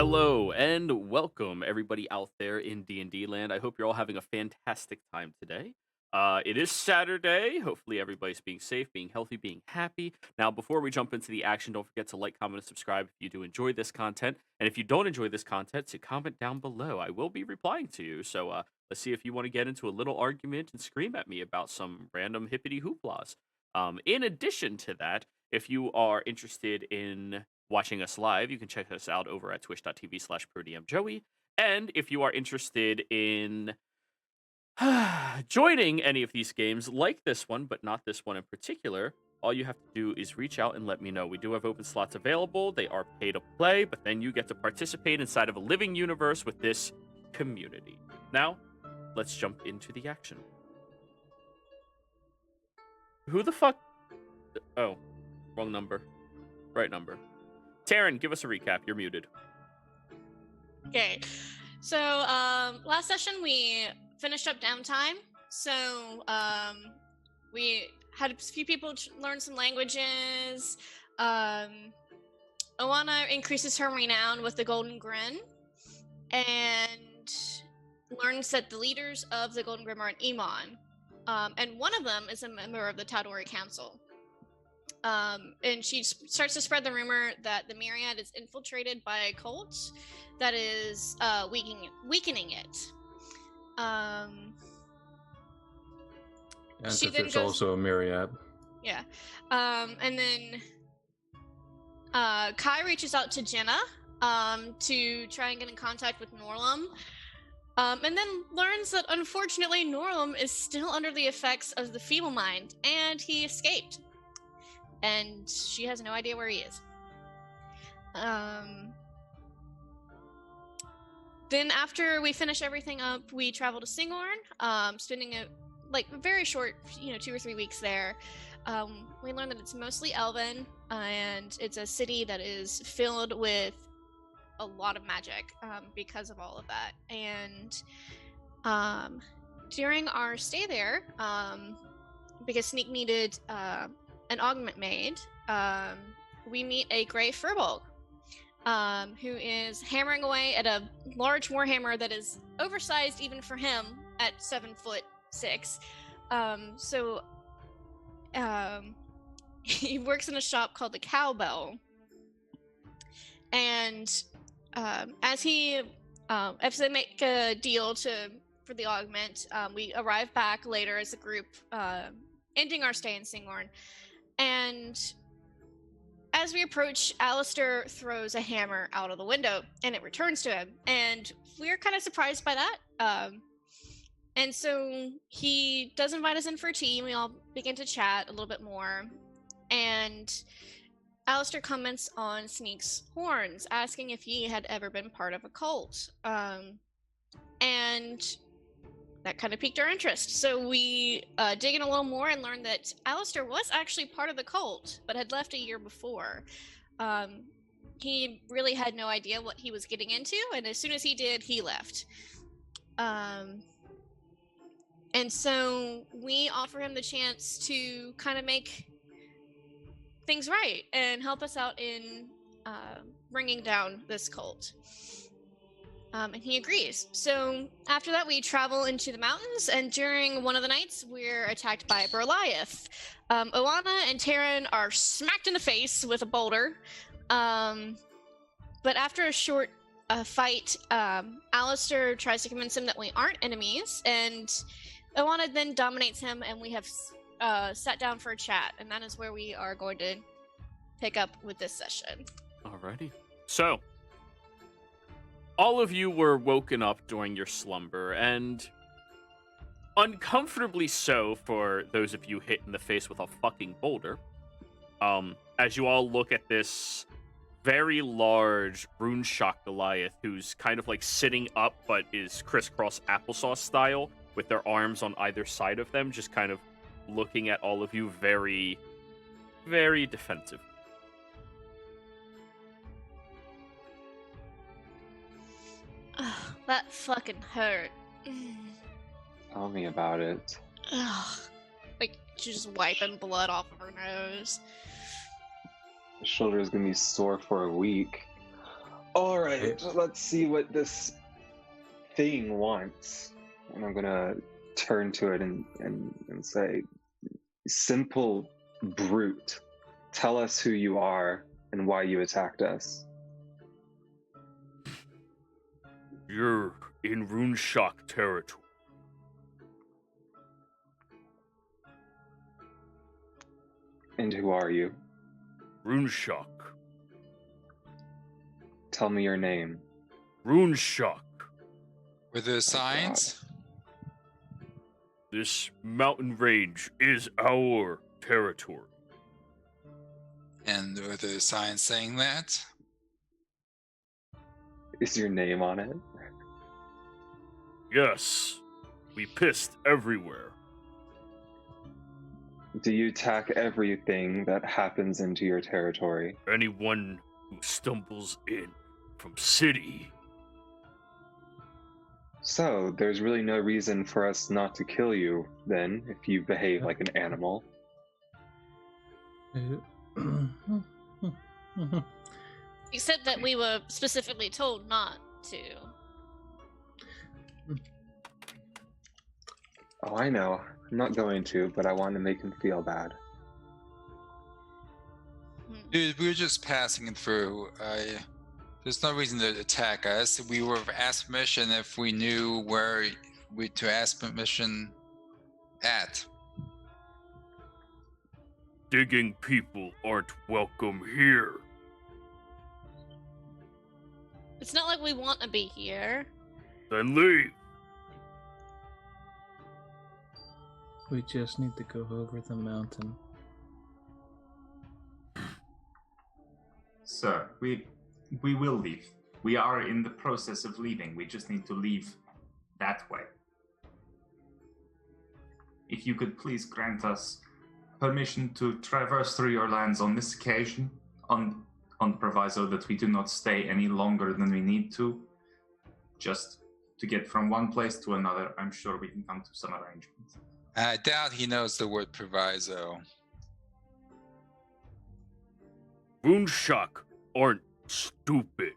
Hello and welcome everybody out there in D&D land. I hope you're all having a fantastic time today. It is Saturday. Hopefully everybody's being safe, being healthy, being happy. Now, before we jump into the action, don't forget to like, comment, and subscribe if you do enjoy this content. And if you don't enjoy this content, to comment down below. I will be replying to you. So let's see if you want to get into a little argument and scream at me about some random hippity hooplas. In addition to that, if you are interested in watching us live, you can check us out over at twitch.tv/ProDMJoey. And if you are interested in joining any of these games like this one, but not this one in particular, all you have to do is reach out and let me know. We do have open slots available. They are pay to play, but then you get to participate inside of a living universe with this community. Now, let's jump into the action. Who the fuck? Oh, wrong number. Right number. Taryn, give us a recap. You're muted. Okay, so last session we finished up downtime. So we had a few people learn some languages. Oana increases her renown with the Golden Grin, and learns that the leaders of the Golden Grim are an Emon, and one of them is a member of the Tal'Dorei Council. And she starts to spread the rumor that the Myriad is infiltrated by a cult that is weakening it. And that there's also a Myriad. Yeah. And then Kai reaches out to Jenna to try and get in contact with Norlum. And then learns that unfortunately Norlum is still under the effects of the feeble mind, and he escaped. And she has no idea where he is. Then after we finish everything up, we travel to Singorn, spending a very short, 2 or 3 weeks there. We learn that it's mostly Elven, and it's a city that is filled with a lot of magic because of all of that. And during our stay there, because Sneak needed an augment made, we meet a gray furbolg who is hammering away at a large warhammer that is oversized even for him at 7'6". He works in a shop called the Cowbell, and as they make a deal for the augment, we arrive back later as a group, ending our stay in Singorn. And as we approach, Alistair throws a hammer out of the window, and it returns to him. And we're kind of surprised by that. And so he does invite us in for tea, and we all begin to chat a little bit more. And Alistair comments on Sneak's horns, asking if he had ever been part of a cult. And that kind of piqued our interest. So we dig in a little more and learned that Alistair was actually part of the cult, but had left a year before. He really had no idea what he was getting into, and as soon as he did, he left. And so we offer him the chance to kind of make things right and help us out in bringing down this cult. And he agrees. So after that, we travel into the mountains, and during one of the nights, we're attacked by Berliath. Oana and Taryn are smacked in the face with a boulder. But after a short fight, Alistair tries to convince him that we aren't enemies, and Oana then dominates him, and we have sat down for a chat, and that is where we are going to pick up with this session. Alrighty. So, all of you were woken up during your slumber, and uncomfortably so for those of you hit in the face with a fucking boulder. As you all look at this very large Runeshock Goliath who's kind of like sitting up but is crisscross applesauce style with their arms on either side of them, just kind of looking at all of you very, very defensive. That fucking hurt. Tell me about it. Ugh. Like, she's just wiping blood off of her nose. The shoulder is gonna be sore for a week. All right, let's see what this thing wants. And I'm gonna turn to it and say, simple brute, tell us who you are and why you attacked us. You're in Runeshock territory. And who are you? Runeshock. Tell me your name. Runeshock. Were there signs? This mountain range is our territory. And were there signs saying that? Is your name on it? Yes. We pissed everywhere. Do you attack everything that happens into your territory? Anyone who stumbles in from city. So, there's really no reason for us not to kill you, then, if you behave like an animal. Except that we were specifically told not to. Oh, I know. I'm not going to, but I want to make him feel bad. Dude, we were just passing through. There's no reason to attack us. We were asked permission if we knew where to ask permission at. Digging people aren't welcome here. It's not like we want to be here. Then leave. We just need to go over the mountain. Sir, we will leave. We are in the process of leaving. We just need to leave that way. If you could please grant us permission to traverse through your lands on this occasion, on the proviso that we do not stay any longer than we need to, just to get from one place to another. I'm sure we can come to some arrangements. I doubt he knows the word proviso. Runeshock aren't stupid.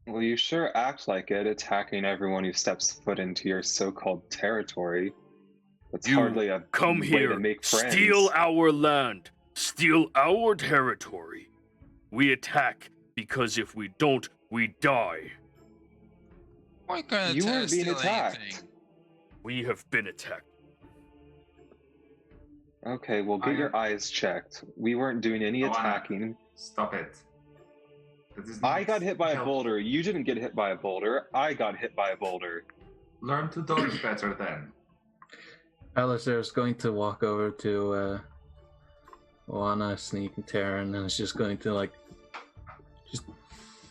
Well, you sure act like it, attacking everyone who steps foot into your so-called territory. That's hardly a come way here, to make friends. steal our land, steal our territory. We attack because if we don't, we die. We're gonna You weren't being steal attacked. anything. We have been attacked. Okay, well, get your eyes checked. We weren't doing any attacking. Stop it. That is I not got hit by a help. boulder. You didn't get hit by a boulder. I got hit by a boulder. Learn to dodge better then. Alistair is going to walk over to Oana, Sneak, and Terran, and is just going to just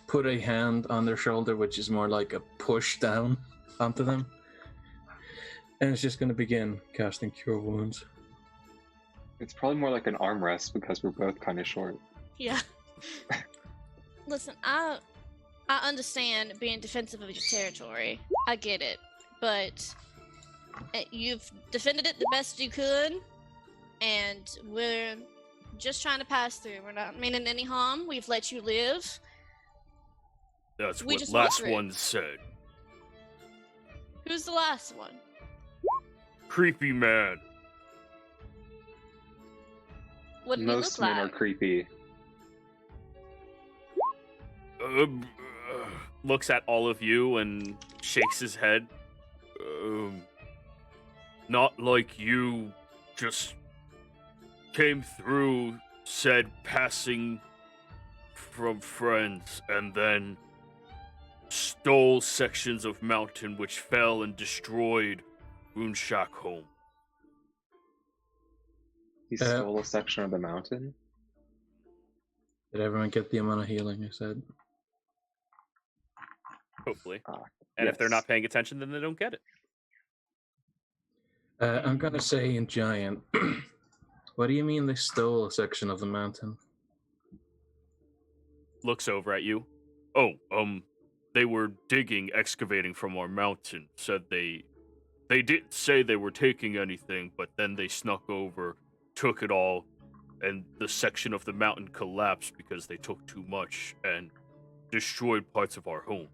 put a hand on their shoulder, which is more like a push down onto them. And it's just going to begin casting Cure Wounds. It's probably more like an arm rest because we're both kind of short. Yeah. Listen, I understand being defensive of your territory. I get it. But you've defended it the best you could, and we're just trying to pass through. We're not meaning any harm. We've let you live. That's We what just went last through. one said. Who's the last one? Creepy man. What did Most he look men like? are creepy. Looks at all of you and shakes his head. Not like you just came through, said passing from friends, and then stole sections of mountain which fell and destroyed Runeshock home. He stole a section of the mountain? Did everyone get the amount of healing I said? Hopefully. And if they're yes. not paying attention, then they don't get it. I'm going to say in Giant. What do you mean they stole a section of the mountain? Looks over at you. Oh, they were digging, excavating from our mountain. Said they didn't say they were taking anything, but then they snuck over, took it all, and the section of the mountain collapsed because they took too much and destroyed parts of our home.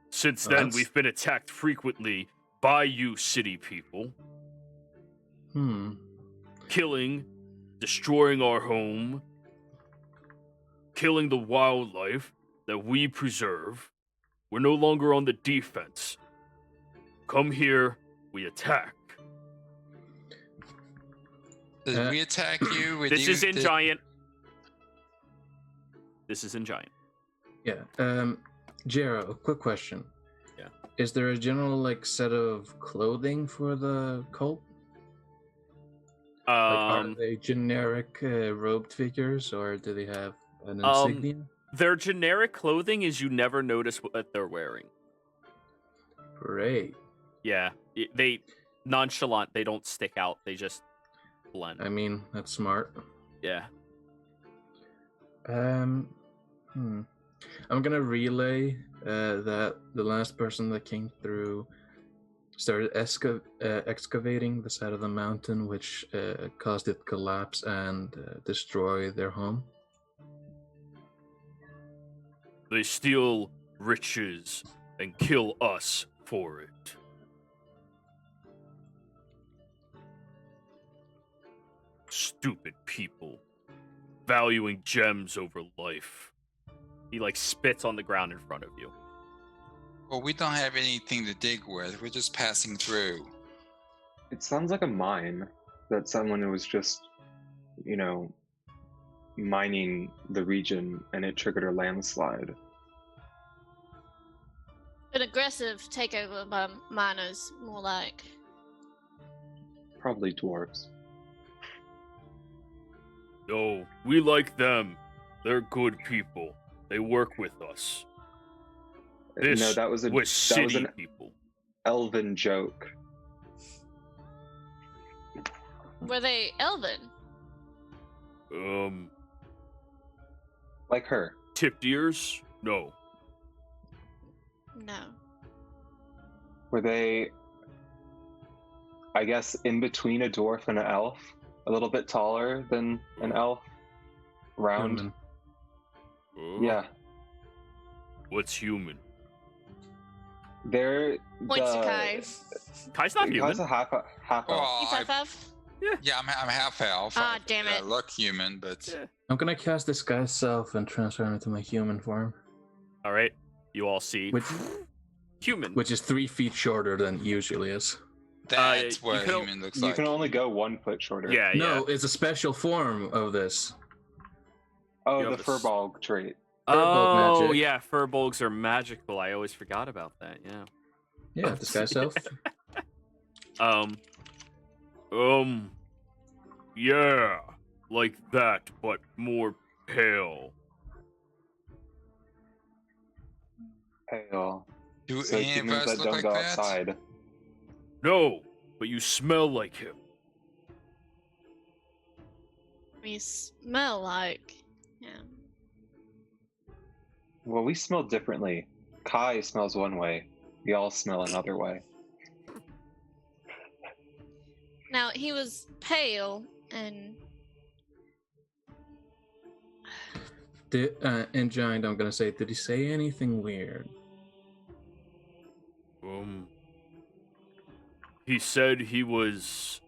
Since Well, then, that's- we've been attacked frequently by you city people, killing, destroying our home, killing the wildlife that we preserve. We're no longer on the defense. Come here, we attack. Did we attack you? This is in Giant. This is in Giant. Yeah. Jero, quick question. Yeah. Is there a general like set of clothing for the cult? Like, are they generic robed figures, or do they have an insignia? Their generic clothing is you never notice what they're wearing. Great. Yeah, they nonchalant. They don't stick out. They just blend. I mean, that's smart. Yeah. I'm gonna relay that the last person that came through started excavating the side of the mountain, which caused it to collapse and destroy their home. They steal riches and kill us for it. Stupid people, valuing gems over life. He like spits on the ground in front of you. Well, we don't have anything to dig with. We're just passing through. It sounds like a mine that someone was just, mining the region and it triggered a landslide. An aggressive takeover by miners, more like. Probably dwarves. No, we like them. They're good people. They work with us. This No, that was was city an people. elven joke. Were they elven? Like her. Tipped ears? No. No. Were they, I guess, in between a dwarf and an elf? A little bit taller than an elf? Round? Human. Yeah. What's human? They're Points to Kai. Kai's not human. Kai's a half elf. Oh, He's half. yeah, I'm half elf. Ah, damn it. I look human, but Yeah. I'm gonna cast disguise self and transform into my human form, All right. You all see which human. which is 3 feet shorter than usually is. that's you what can- human looks You like. can only go 1 foot shorter. Yeah, No, it's a special form of this. Oh, You the have this- furball trait. Firbolg Oh, magic. yeah. Furbolgs are magical. I always forgot about that. Yeah. Yeah, disguise self. Yeah, like that, but more pale. Pale. Do So any of humans us that look don't like go that? outside. No, but you smell like him. We smell like. Yeah. Well, we smell differently. Kai smells one way. We all smell another way. Now, he was pale and. In Giant, I'm gonna say, did he say anything weird? He said he was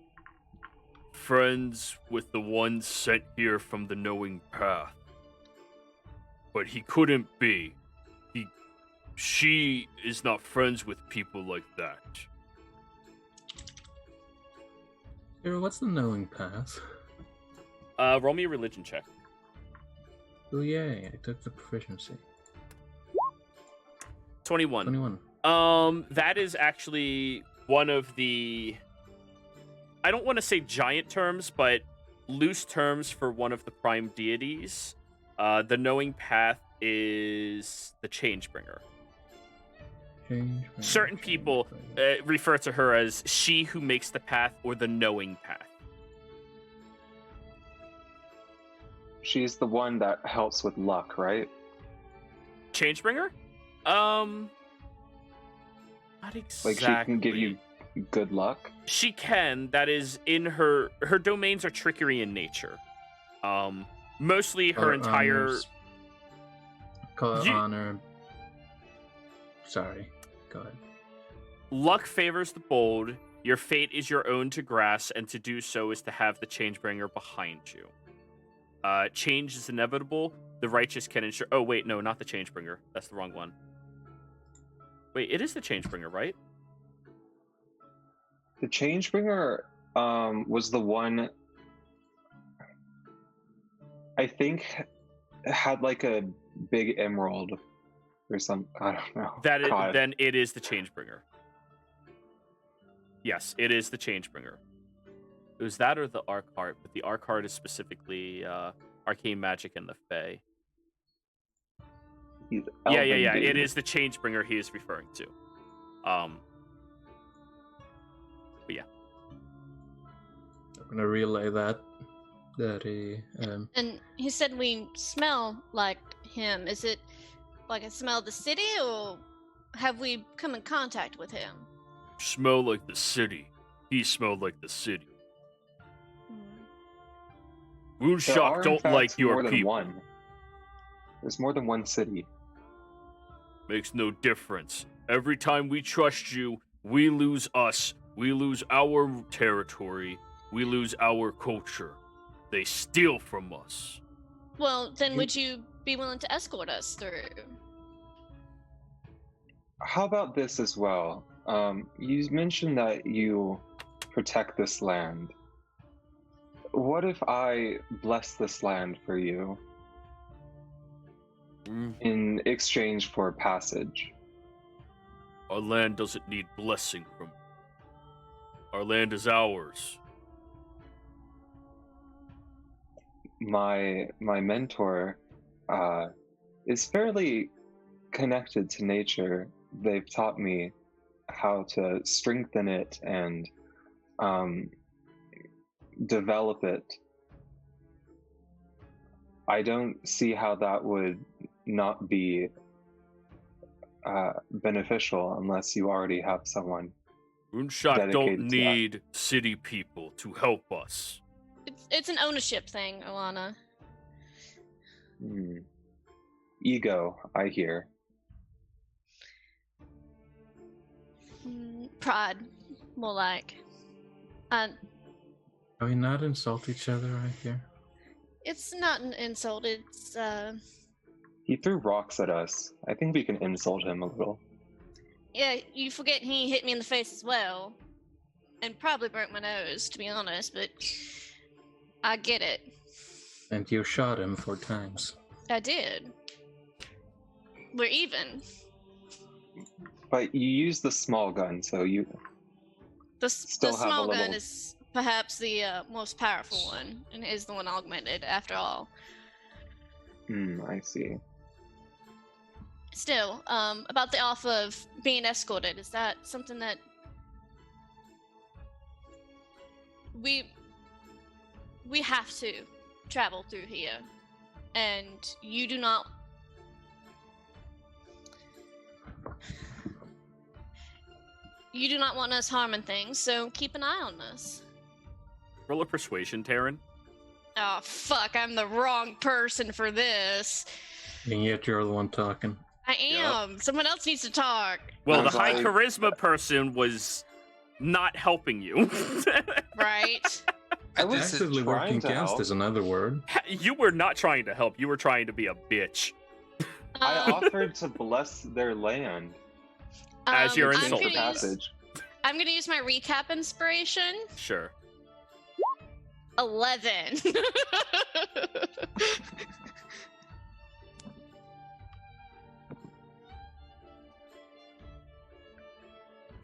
friends with the one sent here from the knowing path. But he couldn't be. She is not friends with people like that. Hero, what's the knowing path? Roll me a religion check. Oh yay, I took the proficiency. 21. 21. That is actually one of the, I don't want to say giant terms, but loose terms for one of the prime deities. The knowing path is the Changebringer. Certain people refer to her as she who makes the path or the knowing path. She's the one that helps with luck, right? Changebringer? Not exactly. Like she can give you good luck? She can. That is in her domains are trickery in nature. Mostly her Or entire honors. Call it You- honor. Sorry. Go ahead. luck favors the bold. Your fate is your own to grasp, and to do so is to have the Changebringer behind you. Change is inevitable. The righteous can ensure. Oh wait, no, not the Changebringer. That's the wrong one. Wait, it is the Changebringer, right? The Changebringer was the one I think had like a big emerald or some. I don't know. God. Then it is the Changebringer. Yes, it is the Changebringer. It was that or the Arc Heart, but the Arc Heart is specifically arcane magic and the Fae. He's Yeah. elven, It dude. is the Changebringer he is referring to. But yeah. I'm gonna relay that he And he said we smell like him. Is it like I smell the city, or have we come in contact with him? Smell like the city. He smelled like the city. Hmm. There Moonshock are, in don't fact, like your more than people. one. There's more than one city. Makes no difference. Every time we trust you, we lose us. We lose our territory. We lose our culture. They steal from us. Well, then You- would you be willing to escort us through? How about this as well? You mentioned that you protect this land. What if I bless this land for you in exchange for passage? Our land doesn't need blessing from you. Our land is ours. My mentor is fairly connected to nature. They've taught me how to strengthen it and develop it. I don't see how that would not be beneficial unless you already have someone. Moonshock Dedicated don't to that. need city people to help us. It's an ownership thing, Alana. Ego, I hear. Pride, more like. Can we not insult each other right here? It's not an insult. It's He threw rocks at us. I think we can insult him a little. yeah. You forget he hit me in the face as well, and probably broke my nose, to be honest. But I get it. And you shot him 4 times. I did. We're even. But you use the small gun, so you The Still have a small gun little- is perhaps the most powerful one, and is the one augmented after all. I see. Still, about the offer of being escorted, is that something that we have to travel through here, and you do not want us harming things, so keep an eye on us. Roll a persuasion, Taryn. Oh fuck, I'm the wrong person for this. And yet you're the one talking. I am. Someone else needs to talk. Well, the Was high I- charisma person was not helping you. Right? I was Actively trying working to against help. is another word. You were not trying to help. You were trying to be a bitch. I Um, offered to bless their land As your in I'm insult. exchange gonna for use- passage. I'm gonna use my recap inspiration. Sure. 11.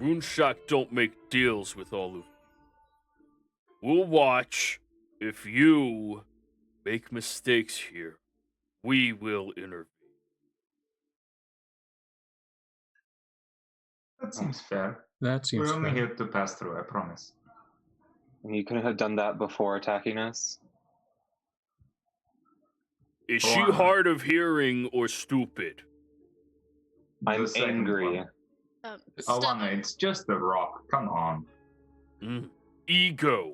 Moonshock don't make deals with all of you. We'll watch. If you make mistakes here, we will intervene. That seems fair. That seems We're only fair. here to pass through, I promise. And you couldn't have done that before attacking us? Is Go she on. hard of hearing or stupid? The I'm second angry. one. Alana, stubborn. it's just a rock. Come on. Ego.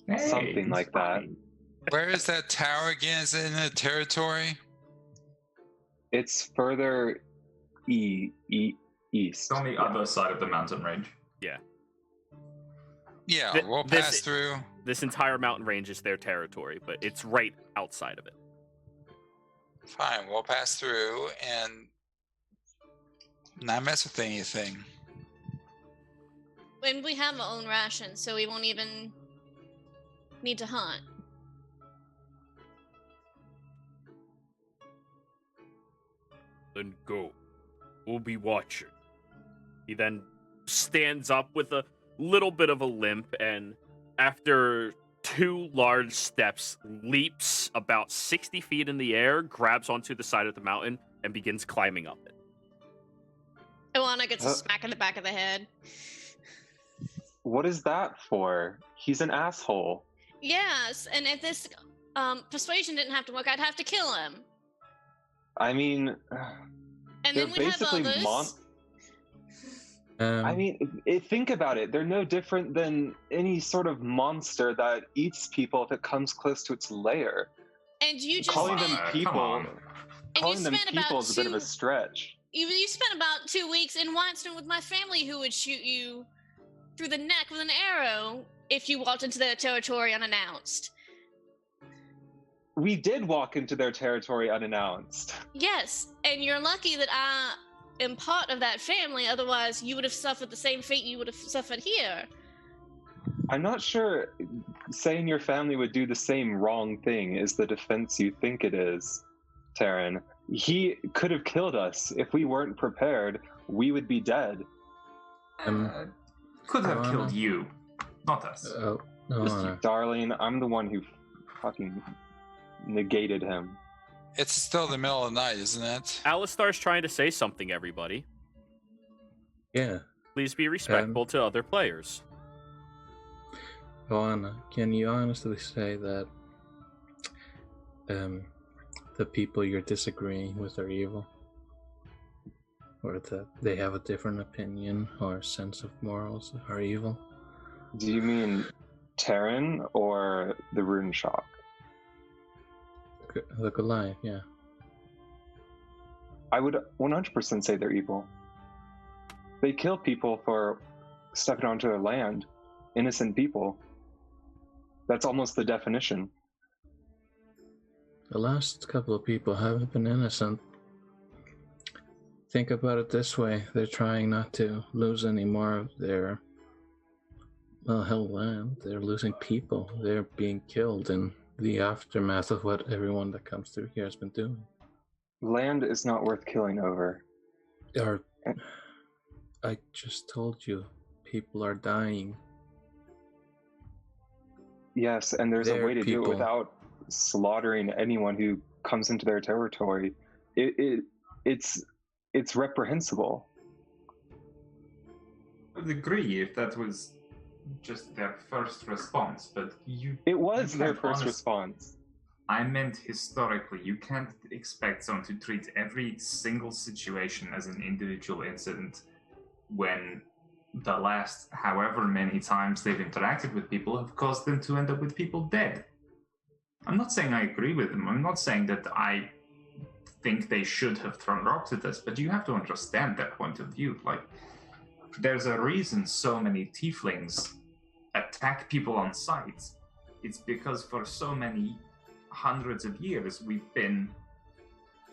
Hey, Something he's like that. fine. Where is that tower again? Is it in the territory? It's further east. It's on the other side of the mountain range. Yeah, Th- we'll this- pass through. This entire mountain range is their territory, but it's right outside of it. Fine, we'll pass through and not mess with anything. And we have our own rations, so we won't even need to hunt. Then go. We'll be watching. He then stands up with a little bit of a limp, and after 2 large steps, leaps about 60 feet in the air, grabs onto the side of the mountain, and begins climbing up it. Ilana gets a smack in the back of the head. What is that for? He's an asshole. Yes, and if this persuasion didn't have to work, I'd have to kill him. I mean, And they're then we'd have basically others. I mean, think about it. They're no different than any sort of monster that eats people if it comes close to its lair. And you just Calling them spent, come people, on. calling them spent about people is a bit of a 2 stretch. you spent about 2 weeks in Whitestone with my family, who would shoot you through the neck with an arrow if you walked into their territory unannounced. We did walk into their territory unannounced. Yes, and you're lucky that I am part of that family, otherwise you would have suffered the same fate you would have suffered here. I'm not sure saying your family would do the same wrong thing is the defense you think it is, Taryn. He could have killed us. If we weren't prepared, we would be dead. Could have Alana. killed you, not us. Oh, no, Just no. Darling, I'm the one who fucking negated him. It's still the middle of the night, isn't it? Alistar's trying to say something, everybody. Yeah. Please be respectful to other players. Joanna, can you honestly say that the people you're disagreeing with are evil? Or that they have a different opinion or sense of morals are evil? Do you mean Taryn or the Rune Shock? The Goliath, yeah. I would 100% say they're evil. They kill people for stepping onto their land. Innocent people. That's almost the definition. The last couple of people haven't been innocent. Think about it this way. They're trying not to lose any more of their, well, hell, land. They're losing people. They're being killed in the aftermath of what everyone that comes through here has been doing. Land is not worth killing over. Or, I just told you, people are dying. Yes, and there's a They're way to do people. it without slaughtering anyone who comes into their territory. It's reprehensible. I would agree if that was just their first response, but It was you their can't first response. I meant historically. You can't expect someone to treat every single situation as an individual incident when the last however many times they've interacted with people have caused them to end up with people dead. I'm not saying I agree with them. I'm not saying that I think they should have thrown rocks at us, but you have to understand their point of view. Like, there's a reason so many tieflings attack people on sight. It's because for so many hundreds of years we've been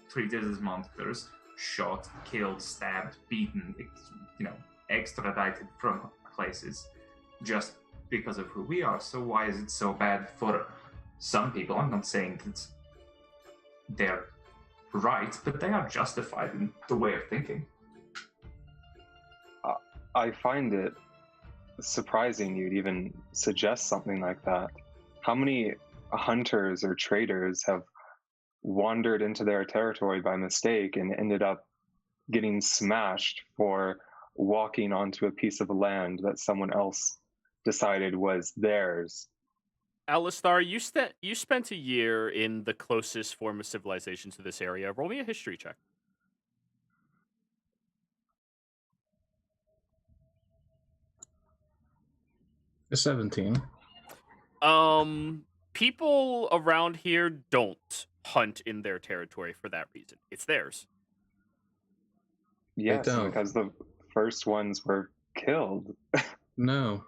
treated as monsters, shot, killed, stabbed, beaten, extradited from places just because of who we are. So why is it so bad for some people? I'm not saying that they're right, but they are justified in the way of thinking. I find it surprising you'd even suggest something like that. How many hunters or traders have wandered into their territory by mistake and ended up getting smashed for walking onto a piece of land that someone else decided was theirs? Alistar, you spent a year in the closest form of civilization to this area. Roll me a history check. A 17. People around here don't hunt in their territory for that reason. It's theirs. Yes, don't. because the first ones were killed. No.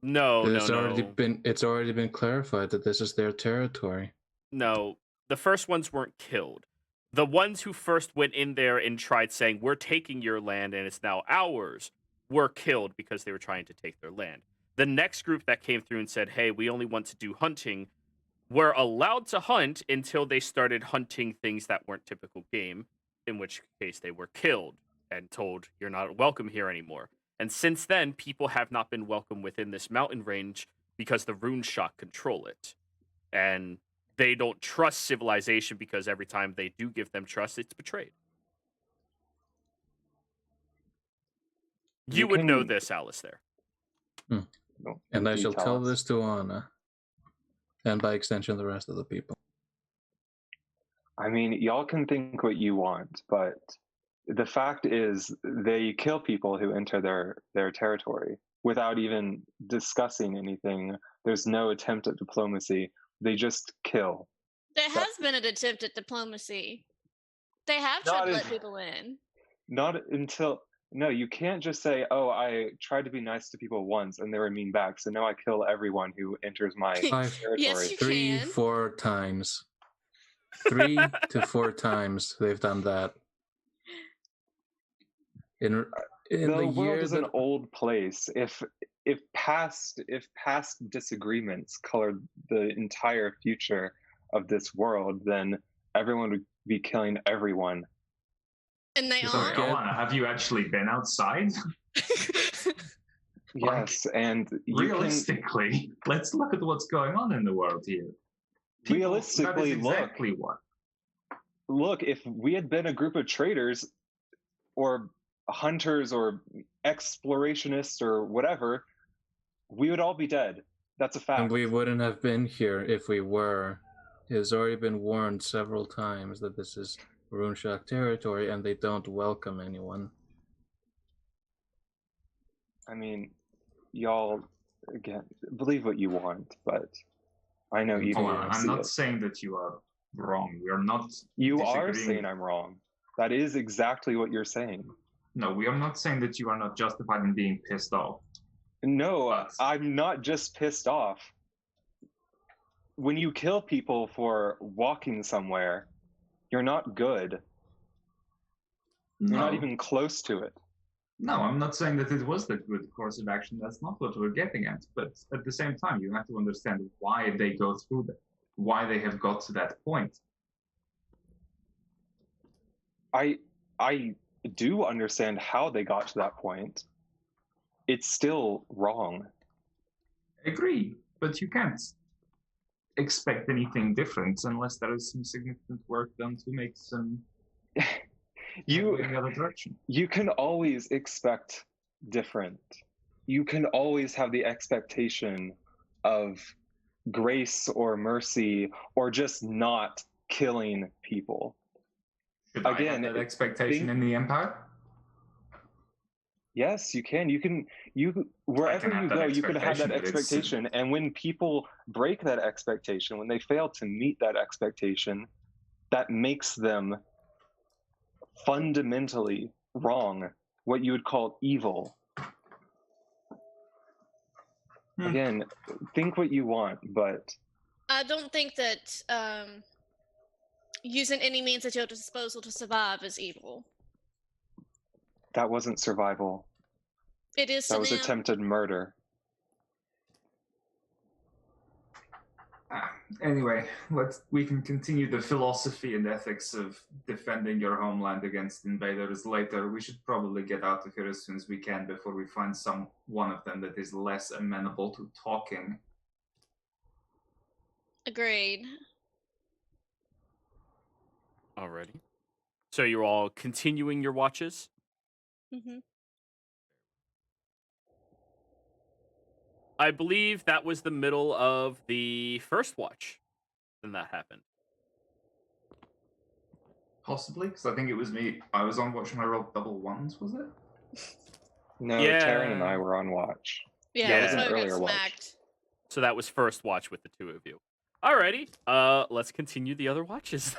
No, It's no, already no. been clarified that this is their territory. No, the first ones weren't killed. The ones who first went in there and tried saying, we're taking your land and it's now ours, were killed because they were trying to take their land. The next group that came through and said, hey, we only want to do hunting, were allowed to hunt until they started hunting things that weren't typical game, in which case they were killed and told, you're not welcome here anymore. And since then, people have not been welcome within this mountain range because the rune shock control it. And they don't trust civilization because every time they do give them trust, it's betrayed. You would know this, Alistair. And I You shall tell us. this to Anna. And by extension, the rest of the people. I mean, y'all can think what you want, but the fact is they kill people who enter their territory without even discussing anything. There's no attempt at diplomacy. They just kill. There has been an attempt at diplomacy. They have tried to let people in. Not until... No, you can't just say, oh, I tried to be nice to people once and they were mean back, so now I kill everyone who enters my territory. Yes, you 3, can. 4 times. 3 to 4 times they've done that. In The the world year is that an old place. If past disagreements colored the entire future of this world, then everyone would be killing everyone. And they Sorry, are. Alana, have you actually been outside? Yes, and you can Realistically, let's look at what's going on in the world here. realistically that is exactly what. look. If we had been a group of traders, or hunters, or explorationists, or whatever, we would all be dead. That's a fact. and we wouldn't have been here if we were. It has already been warned several times that this is Rune Shock territory and they don't welcome anyone. I mean, y'all, again, believe what you want, but I know you Hold don't on, want to I'm see not it. saying that you are wrong. We are not. You are disagreeing. saying I'm wrong. That is exactly what you're saying. No, we are not saying that you are not justified in being pissed off. No, But- I'm not just pissed off. When you kill people for walking somewhere, you're not good. You're not even close to it. No, I'm not saying that it was the good course of action. That's not what we're getting at. But at the same time, you have to understand why they go through that, why they have got to that point. I do understand how they got to that point. It's still wrong. Agree, but you can't expect anything different unless there is some significant work done to make some You in the other direction. you can always expect different. You can always have the expectation of grace or mercy or just not killing people. Should I Again, have that expectation in the Empire? Yes, you can. You wherever have you that go, you can have that expectation, but it's- expectation. And when people break that expectation, when they fail to meet that expectation, that makes them fundamentally wrong, what you would call evil. Again, think what you want, but I don't think that using any means at your disposal to survive is evil. that wasn't survival. It is to That was them. attempted murder. Anyway, we can continue the philosophy and ethics of defending your homeland against invaders later. We should probably get out of here as soon as we can before we find one of them that is less amenable to talking. Agreed. Alrighty. So you're all continuing your watches? Mm-hmm. I believe that was the middle of the first watch. Then that happened. Possibly, because I think it was me. I was on watch when I rolled double ones, was it? No, Yeah. Taryn and I were on watch. Yeah, Yeah. that's why we got Earlier watch. smacked. So that was first watch with the two of you. Alrighty. Let's continue the other watches.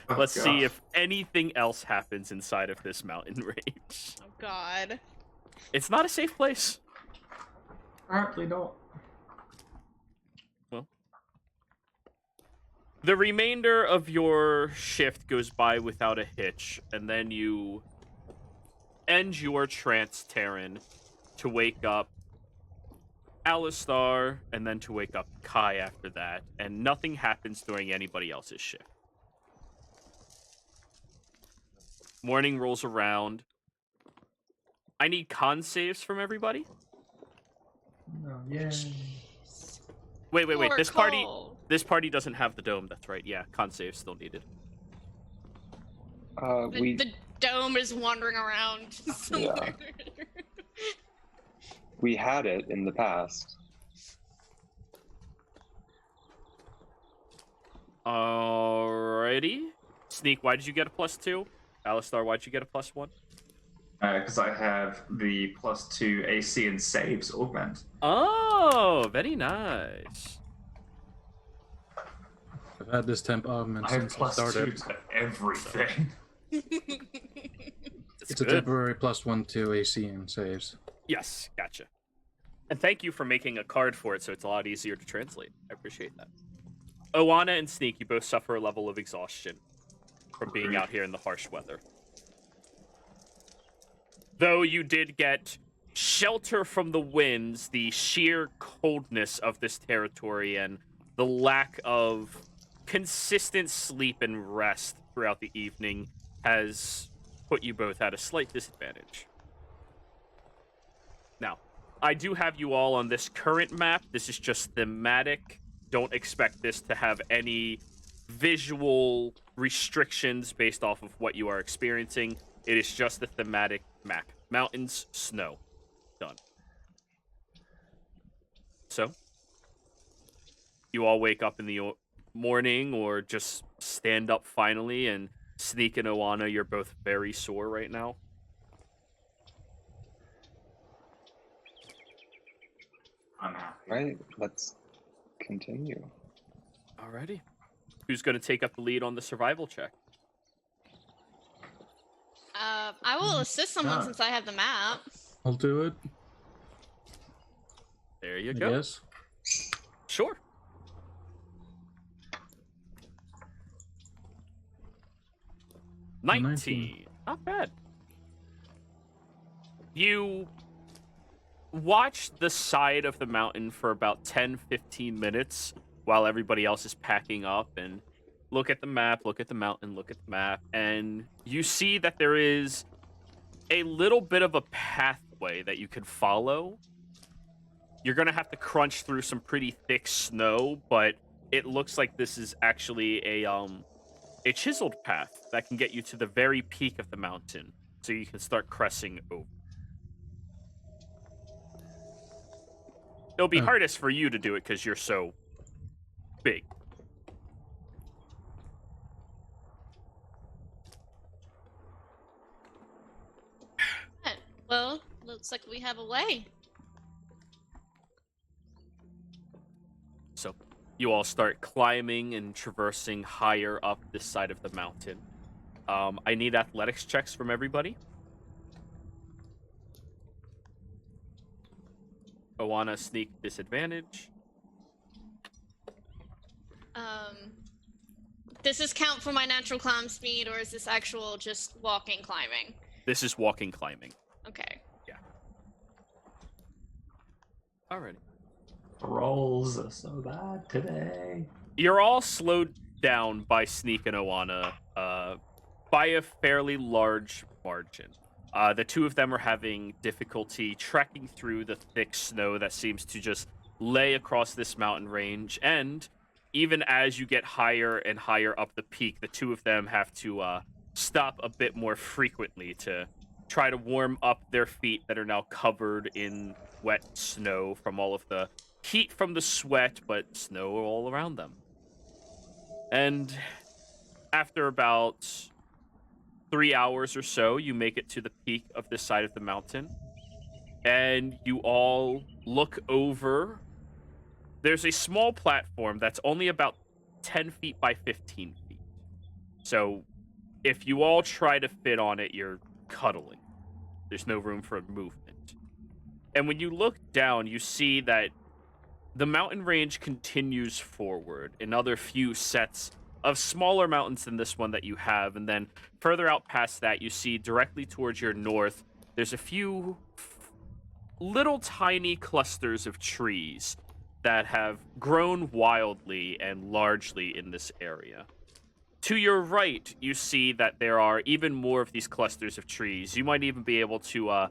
Oh, Let's see gosh. if anything else happens inside of this mountain range. Oh God. It's not a safe place. Apparently not. The remainder of your shift goes by without a hitch, and then you end your trance, Terran, to wake up Alistar, and then to wake up Kai after that, and nothing happens during anybody else's shift. Morning rolls around. I need con saves from everybody. No, yay. Wait. Poor Cole. This party doesn't have the dome. That's right. Yeah, con saves still needed. The dome is wandering around somewhere. We had it in the past. Alrighty. Sneak, why did you get a +2? Alistar, why'd you get a +1? Because I have the +2 AC and saves augment. Oh, very nice. I've had this temp augment I have since I started. +2 to everything. It's a temporary +1 to AC and saves. Yes, gotcha. And thank you for making a card for it so it's a lot easier to translate. I appreciate that. Oana and Sneak, you both suffer a level of exhaustion from being out here in the harsh weather. Though you did get shelter from the winds, the sheer coldness of this territory and the lack of consistent sleep and rest throughout the evening has put you both at a slight disadvantage. Now, I do have you all on this current map. This is just thematic. Don't expect this to have any visual restrictions based off of what you are experiencing. It is just a thematic map. Mountains, snow. Done. So, you all wake up in the morning or just stand up finally, and Sneak and Oana, you're both very sore right now. I'm happy. Right, let's continue. Alrighty. Who's going to take up the lead on the survival check? I will assist someone Ah. since I have the map. I'll do it. There you I go. guess. Sure. Nineteen. Not bad. You watch the side of the mountain for about 10-15 minutes while everybody else is packing up and look at the map, look at the mountain, look at the map, and you see that there is a little bit of a pathway that you could follow. You're going to have to crunch through some pretty thick snow, but it looks like this is actually a chiseled path that can get you to the very peak of the mountain, so you can start cresting over. It'll be Oh. hardest for you to do it because you're so big. Well, looks like we have a way. So you all start climbing and traversing higher up this side of the mountain. I need athletics checks from everybody. Oana, Sneak, disadvantage. Does this count for my natural climb speed, or is this actual just walking climbing? This is walking climbing. Okay. Alrighty. Rolls are so bad today. You're all slowed down by Sneak and Oana by a fairly large margin. The two of them are having difficulty trekking through the thick snow that seems to just lay across this mountain range, and even as you get higher and higher up the peak, the two of them have to stop a bit more frequently to try to warm up their feet that are now covered in wet snow from all of the heat from the sweat, but snow all around them. And after about 3 hours or so, you make it to the peak of this side of the mountain. and you all look over. There's a small platform that's only about 10 feet by 15 feet. So if you all try to fit on it, you're cuddling. There's no room for movement. And when you look down, you see that the mountain range continues forward, another few sets of smaller mountains than this one that you have. And then further out past that, you see directly towards your north, there's a few little tiny clusters of trees that have grown wildly and largely in this area. To your right, you see that there are even more of these clusters of trees. You might even be able to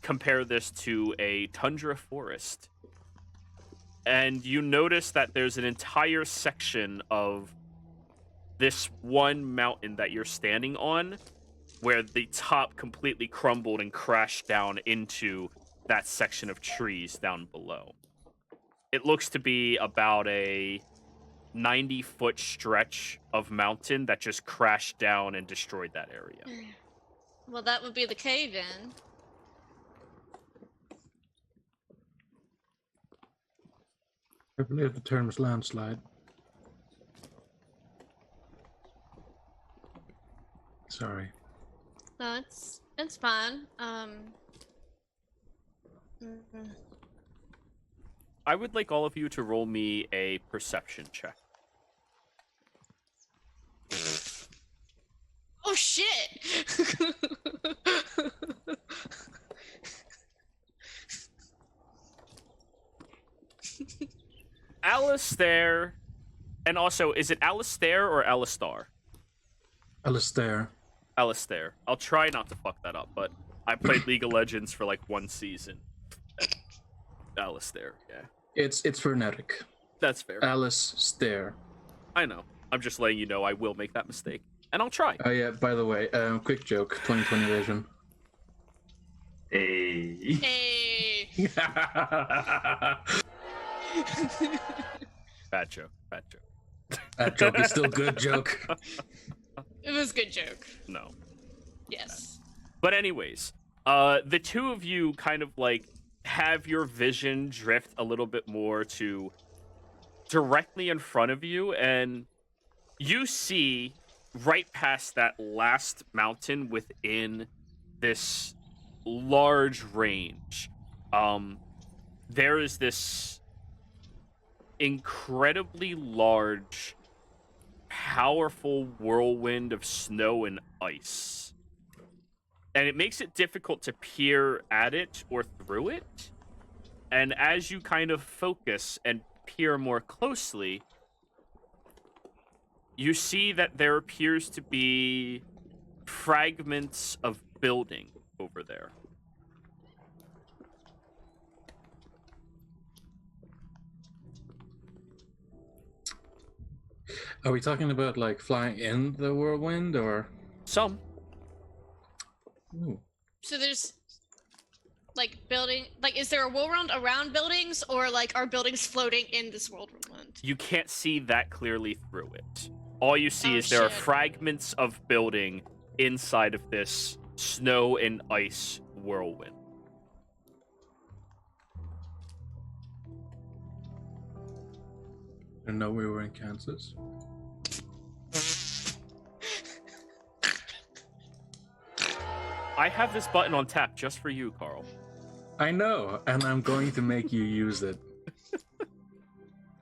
compare this to a tundra forest. And you notice that there's an entire section of this one mountain that you're standing on where the top completely crumbled and crashed down into that section of trees down below. It looks to be about a 90-foot stretch of mountain that just crashed down and destroyed that area. Well, that would be the cave in. I believe the term is landslide. Sorry. No, it's fine. I would like all of you to roll me a perception check. Oh shit! Alistair, and also, is it Alistair or Alistar? Alistair. Alistair. I'll try not to fuck that up, but I played League of Legends for like one season. Alistair, yeah. It's phonetic. That's fair. Alice Stare. I know. I'm just letting you know I will make that mistake. And I'll try. Oh yeah, by the way, quick joke, 2020 version. Hey. Hey. Bad joke. Bad joke. That joke is still good joke. It was a good joke. No. Yes. But anyways, the two of you kind of like have your vision drift a little bit more to directly in front of you, and you see right past that last mountain within this large range. There is this incredibly large, powerful whirlwind of snow and ice. And it makes it difficult to peer at it or through it. And as you kind of focus and peer more closely, you see that there appears to be fragments of building over there. Are we talking about like flying in the whirlwind or? Some. Ooh. So there's like building, like is there a whirlwind around buildings, or like are buildings floating in this whirlwind? You can't see that clearly through it. All you see Oh, is there are shit. fragments of building inside of this snow and ice whirlwind. I didn't know we were in Kansas. I have this button on tap just for you, Carl. I know, and I'm going to make you use it.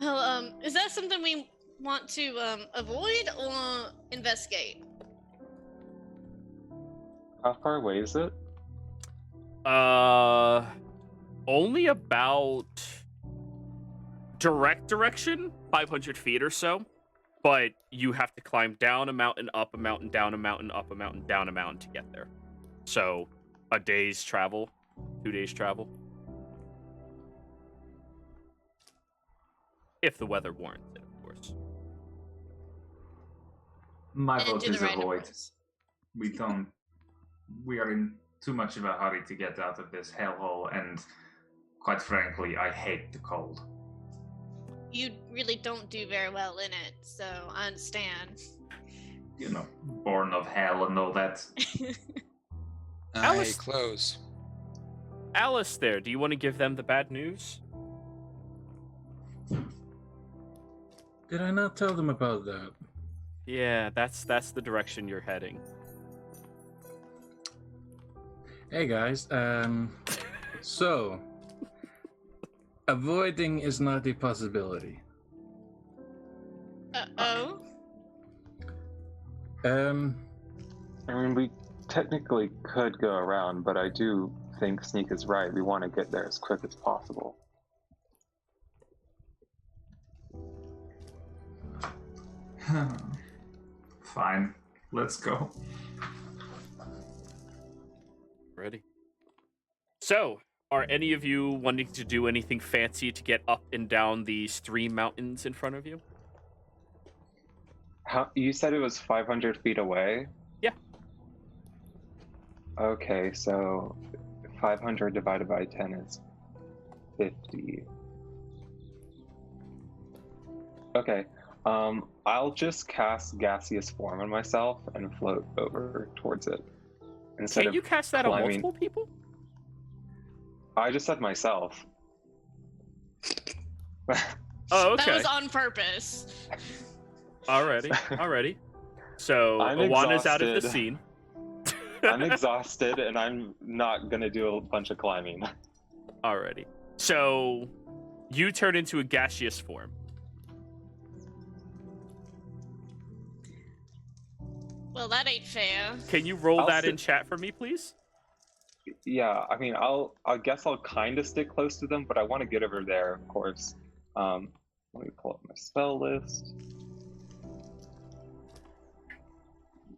Well, is that something we want to avoid or investigate? How far away is it? Only about direct direction, 500 feet or so. But you have to climb down a mountain, up a mountain, down a mountain, up a mountain, down a mountain to get there. So, a day's travel, 2 days travel. If the weather warrants it, of course. My And vote do the is right avoid. numbers. We are in too much of a hurry to get out of this hellhole, and quite frankly, I hate the cold. You really don't do very well in it, so I understand. You know, born of hell and all that. I Alice- close. Alistair, do you want to give them the bad news? Did I not tell them about that? Yeah, that's the direction you're heading. Hey guys, so avoiding is not a possibility. Uh-oh. I mean, we technically could go around, but I do think Sneak is right. We want to get there as quick as possible. Fine, let's go. Ready. So, are any of you wanting to do anything fancy to get up and down these 3 mountains in front of you? You said it was 500 feet away? Yeah. Okay, so 500 divided by 10 is 50. Okay, I'll just cast gaseous form on myself and float over towards it. Instead Can of you cast that on climbing. multiple people? I just said myself. Oh, okay. That was on purpose. Alrighty. So, I'm Owana's out of the exhausted. scene. I'm exhausted and I'm not gonna do a bunch of climbing. Alrighty. So, you turn into a gaseous form. Well, that ain't fair. Can you roll I'll that sit- in chat for me, please? Yeah, I mean, I guess I'll kind of stick close to them, but I want to get over there, of course. Let me pull up my spell list.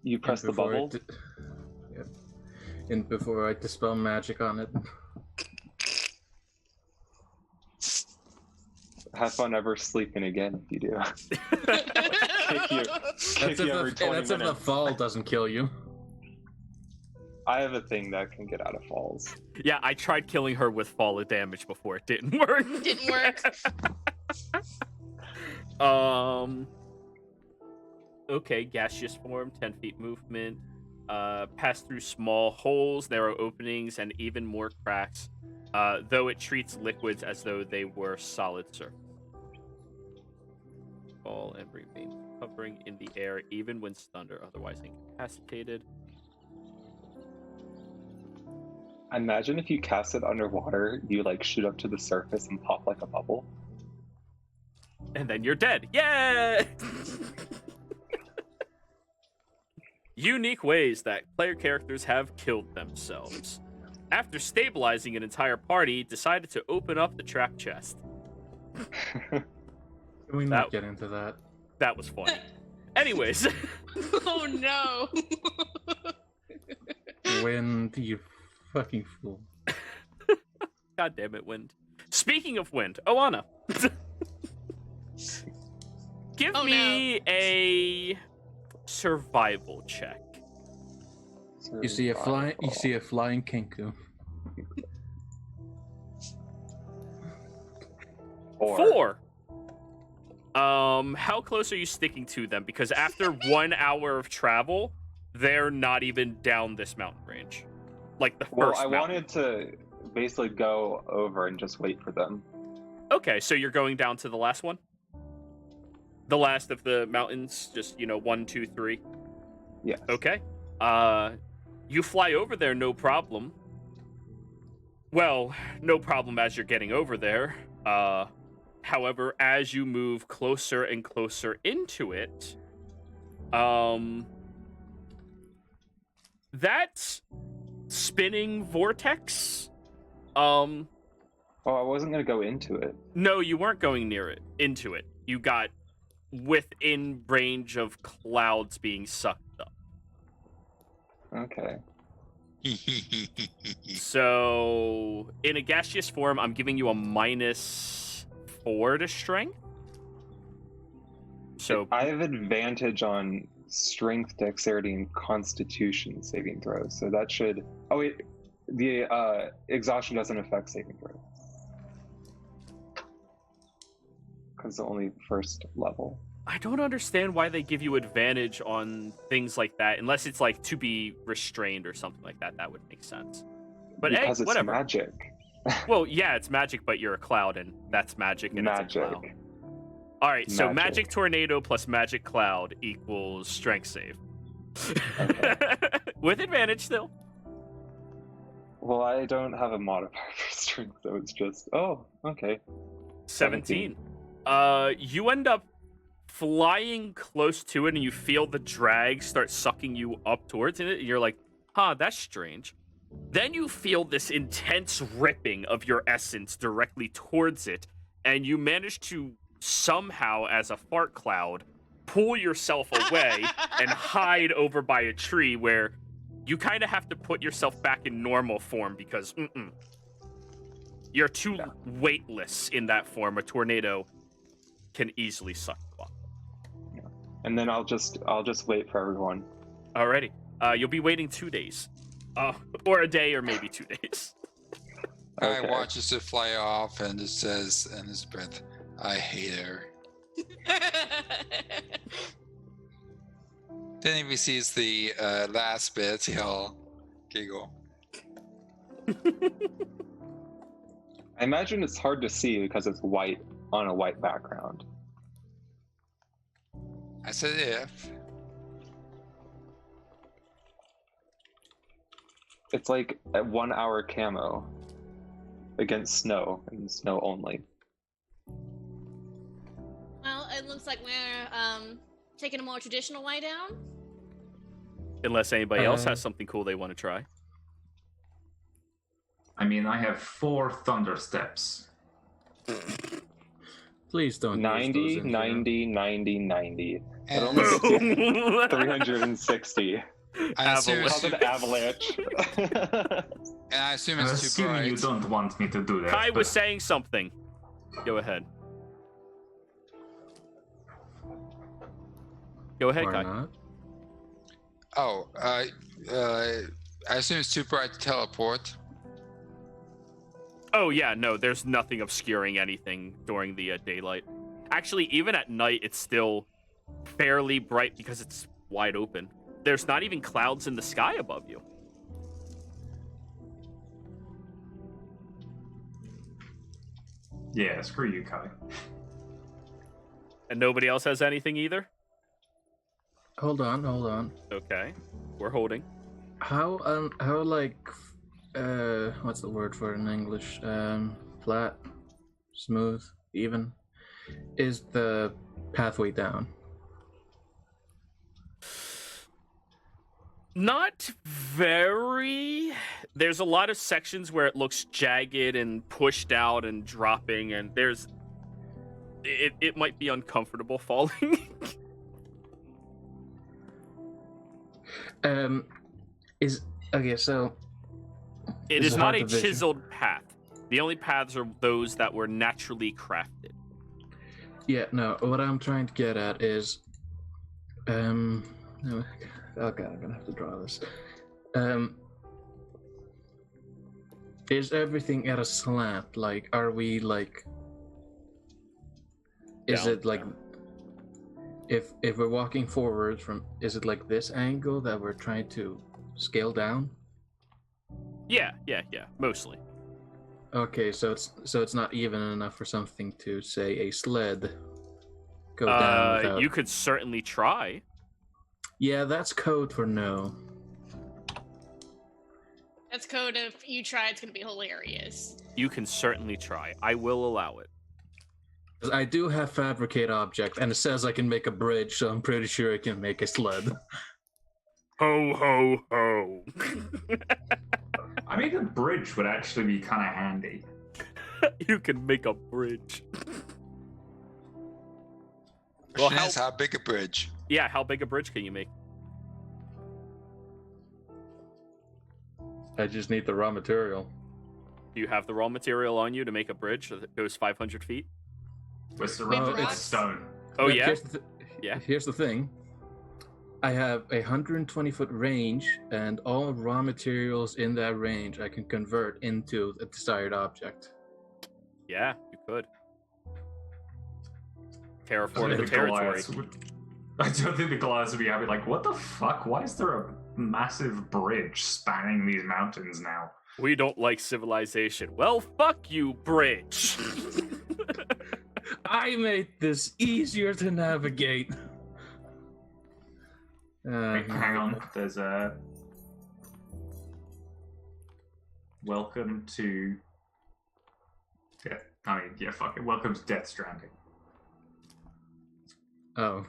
You press the Before I bubble. Yep. And before I dispel magic on it. Have fun ever sleeping again if you do. Take you That's every if 20 the minutes. fall doesn't kill you. I have a thing that can get out of falls. Yeah, I tried killing her with fall of damage before. It didn't work. Didn't work. Okay, gaseous form, 10 feet movement. Pass through small holes, narrow openings, and even more cracks. Though it treats liquids as though they were solid surface. Fall and remain hovering in the air even when stunned or otherwise incapacitated. Imagine if you cast it underwater, you like shoot up to the surface and pop like a bubble. And then you're dead. Yeah! Unique ways that player characters have killed themselves. After stabilizing an entire party, decided to open up the trap chest. Can we not That- get into that? That was funny. Anyways, Oh no. Wind, you fucking fool. God damn it, Wind. Speaking of Wind, Oana. Give Oh, me a survival check. You see a flying Kenku. Four. 4. How close are you sticking to them? Because after 1 hour of travel, they're not even down this mountain range. Like the Well, first I mountain. wanted to basically go over and just wait for them. Okay, so you're going down to the last one? The last of the mountains, just, 1, 2, 3. Yes. Okay. You fly over there, no problem. Well, no problem as you're getting over there. However, as you move closer and closer into it, that spinning vortex, Oh, I wasn't gonna go into it. no, you weren't going near it, into it. You got within range of clouds being sucked up. Okay. So, in a gaseous form, I'm giving you a -4 to strength. So, I have advantage on strength, dexterity, and constitution saving throws, so that should. Oh wait, the exhaustion doesn't affect saving throws because it's only first level. I don't understand why they give you advantage on things like that, unless it's like to be restrained or something like that. That would make sense. But because hey, it's whatever. magic. Well, yeah, it's magic, but you're a cloud, and that's magic, and it's a cloud. Magic. All right, so Magic. magic tornado plus magic cloud equals strength save. Okay. With advantage still. Well, I don't have a modifier for strength, so it's just okay. 17. You end up flying close to it, and you feel the drag start sucking you up towards it. And you're like, huh, that's strange. Then you feel this intense ripping of your essence directly towards it, and you manage to somehow, as a fart cloud, pull yourself away and hide over by a tree where you kind of have to put yourself back in normal form because you're too weightless in that form. A tornado can easily suck you up. Yeah. And then I'll just wait for everyone. Alrighty. You'll be waiting 2 days. Or a day, or maybe 2 days. I Okay. watches it fly off and it says in his breath, I hate her. Then if he sees the last bit, he'll giggle. I imagine it's hard to see because it's white on a white background. I said if. It's like a 1 hour camo against snow and snow only. Well, it looks like we're taking a more traditional way down. Unless anybody else has something cool they want to try. I mean, I have 4 thunder steps. Please don't. 90, use those in 90, 90, 90. That And only gets you 360. I assume it's How's too, an avalanche? and I assume I'm it's too assuming you bright. don't want me to do that. Kai but was saying something. Go ahead. Go ahead, Or Kai. not. Oh, I assume it's too bright to teleport. Oh, yeah, no, there's nothing obscuring anything during the daylight. Actually, even at night, it's still fairly bright because it's wide open. There's not even clouds in the sky above you. yeah, screw you, Kai. And nobody else has anything either? Hold on. Okay, we're holding. How like, what's the word for it in English? Flat, smooth, even, is the pathway down? Not very. There's a lot of sections where it looks jagged and pushed out and dropping, and it might be uncomfortable falling. Is okay. So It This is is not hard a to vision. chiseled path. The only paths are those that were naturally crafted. yeah, no. What I'm trying to get at is, no, oh god, I'm gonna have to draw this. Is everything at a slant? Like, are we like? Is Down, it like? If we're walking forward from, is it like this angle that we're trying to scale down? Yeah, mostly. Okay, so it's not even enough for something to say a sled go down without. You could certainly try. Yeah, that's code for no. That's code. If you try, it's gonna be hilarious. You can certainly try. I will allow it. 'Cause I do have fabricate object, and it says I can make a bridge, so I'm pretty sure I can make a sled. Ho, ho, ho. I mean, a bridge would actually be kind of handy. You can make a bridge. Well, Question is, how big a bridge? Yeah, how big a bridge can you make? I just need the raw material. Do you have the raw material on you to make a bridge that goes 500 feet? With the With rock, rocks? it's stone. Oh, But yeah? yeah. Here's the thing. I have a 120-foot range, and all raw materials in that range I can convert into a desired object. Yeah, you could. Terraform I the don't think territory. I don't think the Goliaths would be happy. Like, what the fuck? Why is there a massive bridge spanning these mountains now? We don't like civilization. Well, fuck you, bridge. I made this easier to navigate. Wait, hang on. There's a welcome to. Yeah, fuck it. Welcome to Death Stranding. Oh.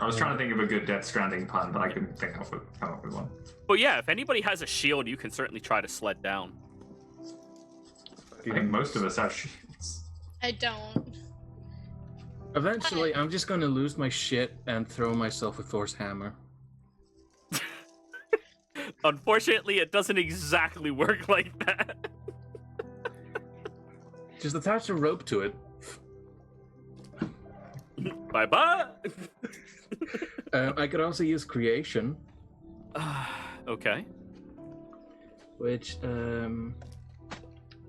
I was trying to think of a good Death Stranding pun, but I couldn't come up with one. But yeah, if anybody has a shield, you can certainly try to sled down. I think most of us have shields. I don't. Eventually, I'm just gonna lose my shit and throw myself with Thor's hammer. Unfortunately, it doesn't exactly work like that. Just attach a rope to it. Bye-bye. I could also use creation, Okay. which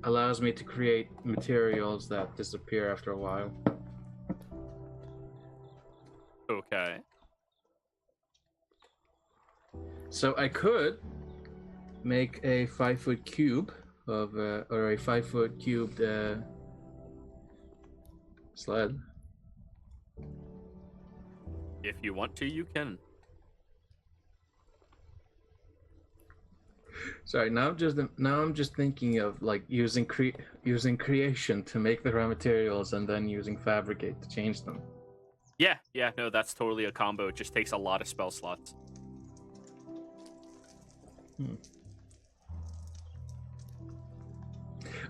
allows me to create materials that disappear after a while. Okay. So I could make a 5-foot cube of, or a 5-foot cubed sled. If you want to, you can. Sorry, now I'm just thinking of like using creation to make the raw materials and then using fabricate to change them. Yeah, no, that's totally a combo. It just takes a lot of spell slots.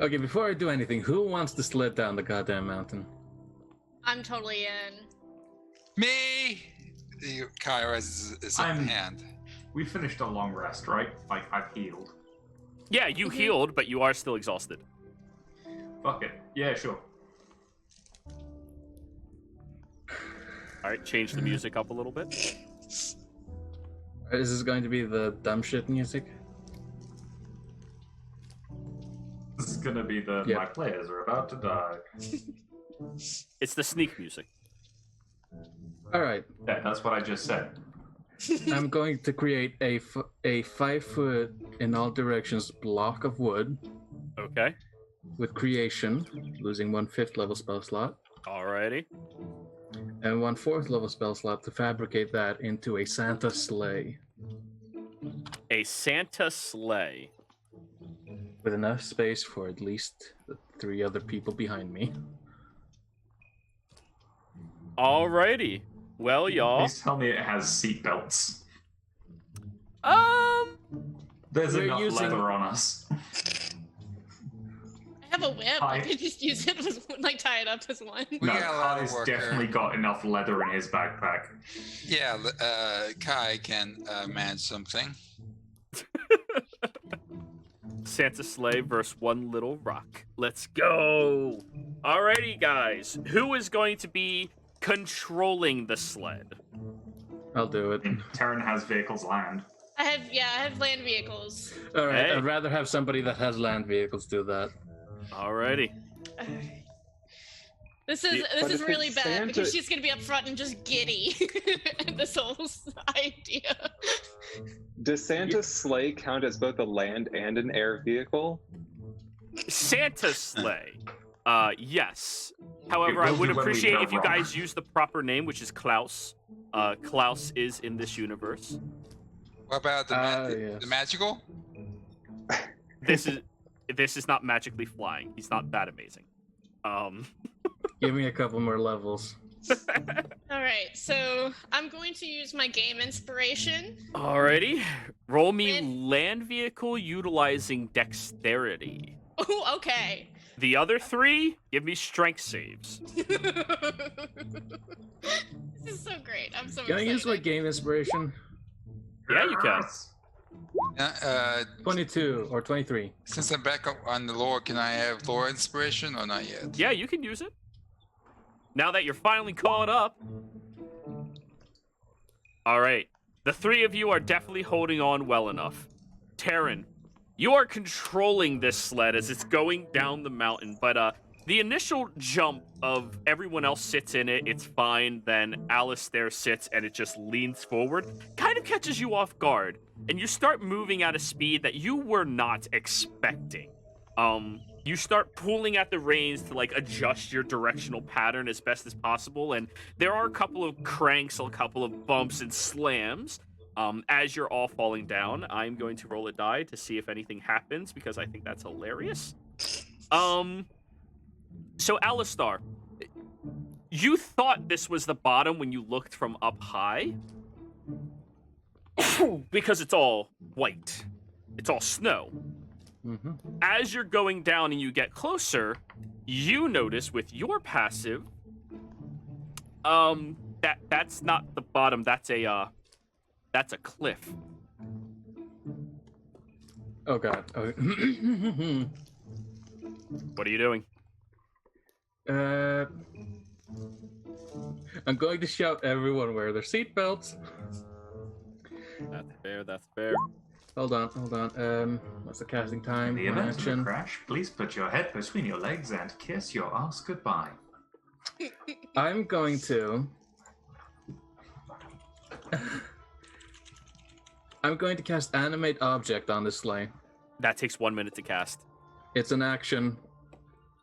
Okay, before I do anything, who wants to sled down the goddamn mountain? I'm totally in. Me! Kai raises his hand. We finished a long rest, right? Like, I've healed. Yeah, you healed, but you are still exhausted. Fuck it. Yeah, sure. All right, change the music up a little bit. Is this going to be the dumb shit music? This is gonna be the Yep. my players are about to die. It's the sneak music. All right, Yeah, that's what I just said. I'm going to create a 5-foot in all directions block of wood Okay. with creation, losing 1/5 level spell slot, Alrighty. and 1/4 level spell slot to fabricate that into a Santa sleigh A Santa sleigh. with enough space for at least the 3 other people behind me. Alrighty. Well, y'all. Please tell me it has seatbelts. There's We're enough using- leather on us. I have a whip. Hi. I could just use it as like tie it up as one. We No, got a lot of Kai's work definitely here. got enough leather in his backpack. Yeah, Kai can manage something. Santa sleigh versus one little rock. Let's go. Alrighty, guys. Who is going to be controlling the sled? I'll do it. And Terran has vehicles land. I have land vehicles. All right, Hey. I'd rather have somebody that has land vehicles do that. Alrighty. This is Yeah, this but is if really it's bad because Santa- she's gonna be up front and just giddy at this whole idea. Does Santa's sleigh count as both a land and an air vehicle? Santa sleigh. Yes. However, It I will would do when we appreciate hit a if you rock. guys use the proper name, which is Klaus. Klaus is in this universe. What about the yes. magical? This is not magically flying. He's not that amazing. Give me a couple more levels. All right, so I'm going to use my game inspiration. Alrighty. Roll me And- land vehicle utilizing dexterity. Oh, okay. The other 3, give me strength saves. This is so great. I'm so Can I excited. use my game inspiration? Yeah, you can. Yes. 22 or 23. Since I'm back up on the lore, can I have lore inspiration or not yet? Yeah, you can use it. Now that you're finally caught up. Alright. The 3 of you are definitely holding on well enough. Terran, you are controlling this sled as it's going down the mountain, but The initial jump of everyone else sits in it, it's fine. Then Alistair sits and it just leans forward, kind of catches you off guard, and you start moving at a speed that you were not expecting. You start pulling at the reins to like adjust your directional pattern as best as possible, and there are a couple of cranks, a couple of bumps and slams. As you're all falling down, I'm going to roll a die to see if anything happens because I think that's hilarious. So Alistar, you thought this was the bottom when you looked from up high because it's all white. It's all snow. Mm-hmm. As you're going down and you get closer, you notice with your passive, that's not the bottom. That's a cliff. Oh god. Oh. What are you doing? I'm going to shout everyone wear their seatbelts. That's fair. That's fair. Hold on. What's the casting time? In the One event of a action. crash, please put your head between your legs and kiss your ass goodbye. I'm going to cast Animate Object on this sleigh. That takes 1 minute to cast. It's an action.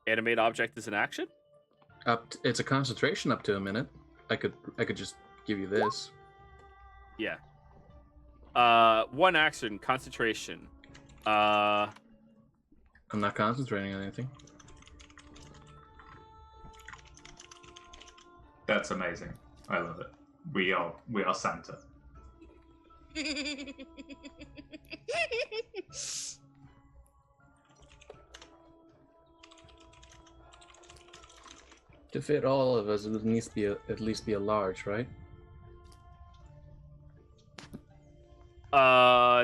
Animate object is an action? It's a concentration up to a minute. I could just give you this. Yeah. One action, concentration. I'm not concentrating on anything. That's amazing. I love it. We are Santa. To fit all of us, it would need to be at least be a large, right?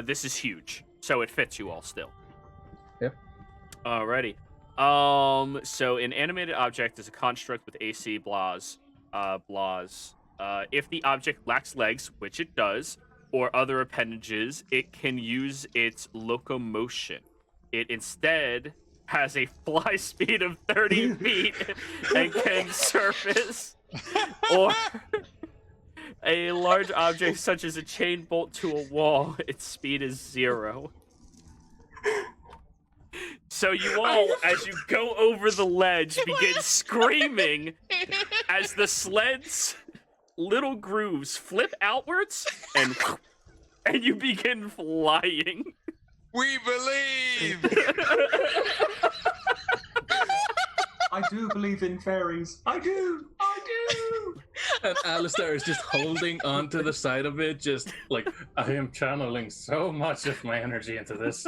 This is huge, so it fits you all still. Yep. Alrighty. So an animated object is a construct with AC blahs. If the object lacks legs, which it does, or other appendages, it can use its locomotion. It instead has a fly speed of 30 feet and can surface, or a large object such as a chain bolt to a wall, its speed is 0. So you all, as you go over the ledge, begin screaming as the sled's little grooves flip outwards and you begin flying. We believe! I do believe in fairies. I do. And Alistair is just holding onto the side of it, just like, I am channeling so much of my energy into this.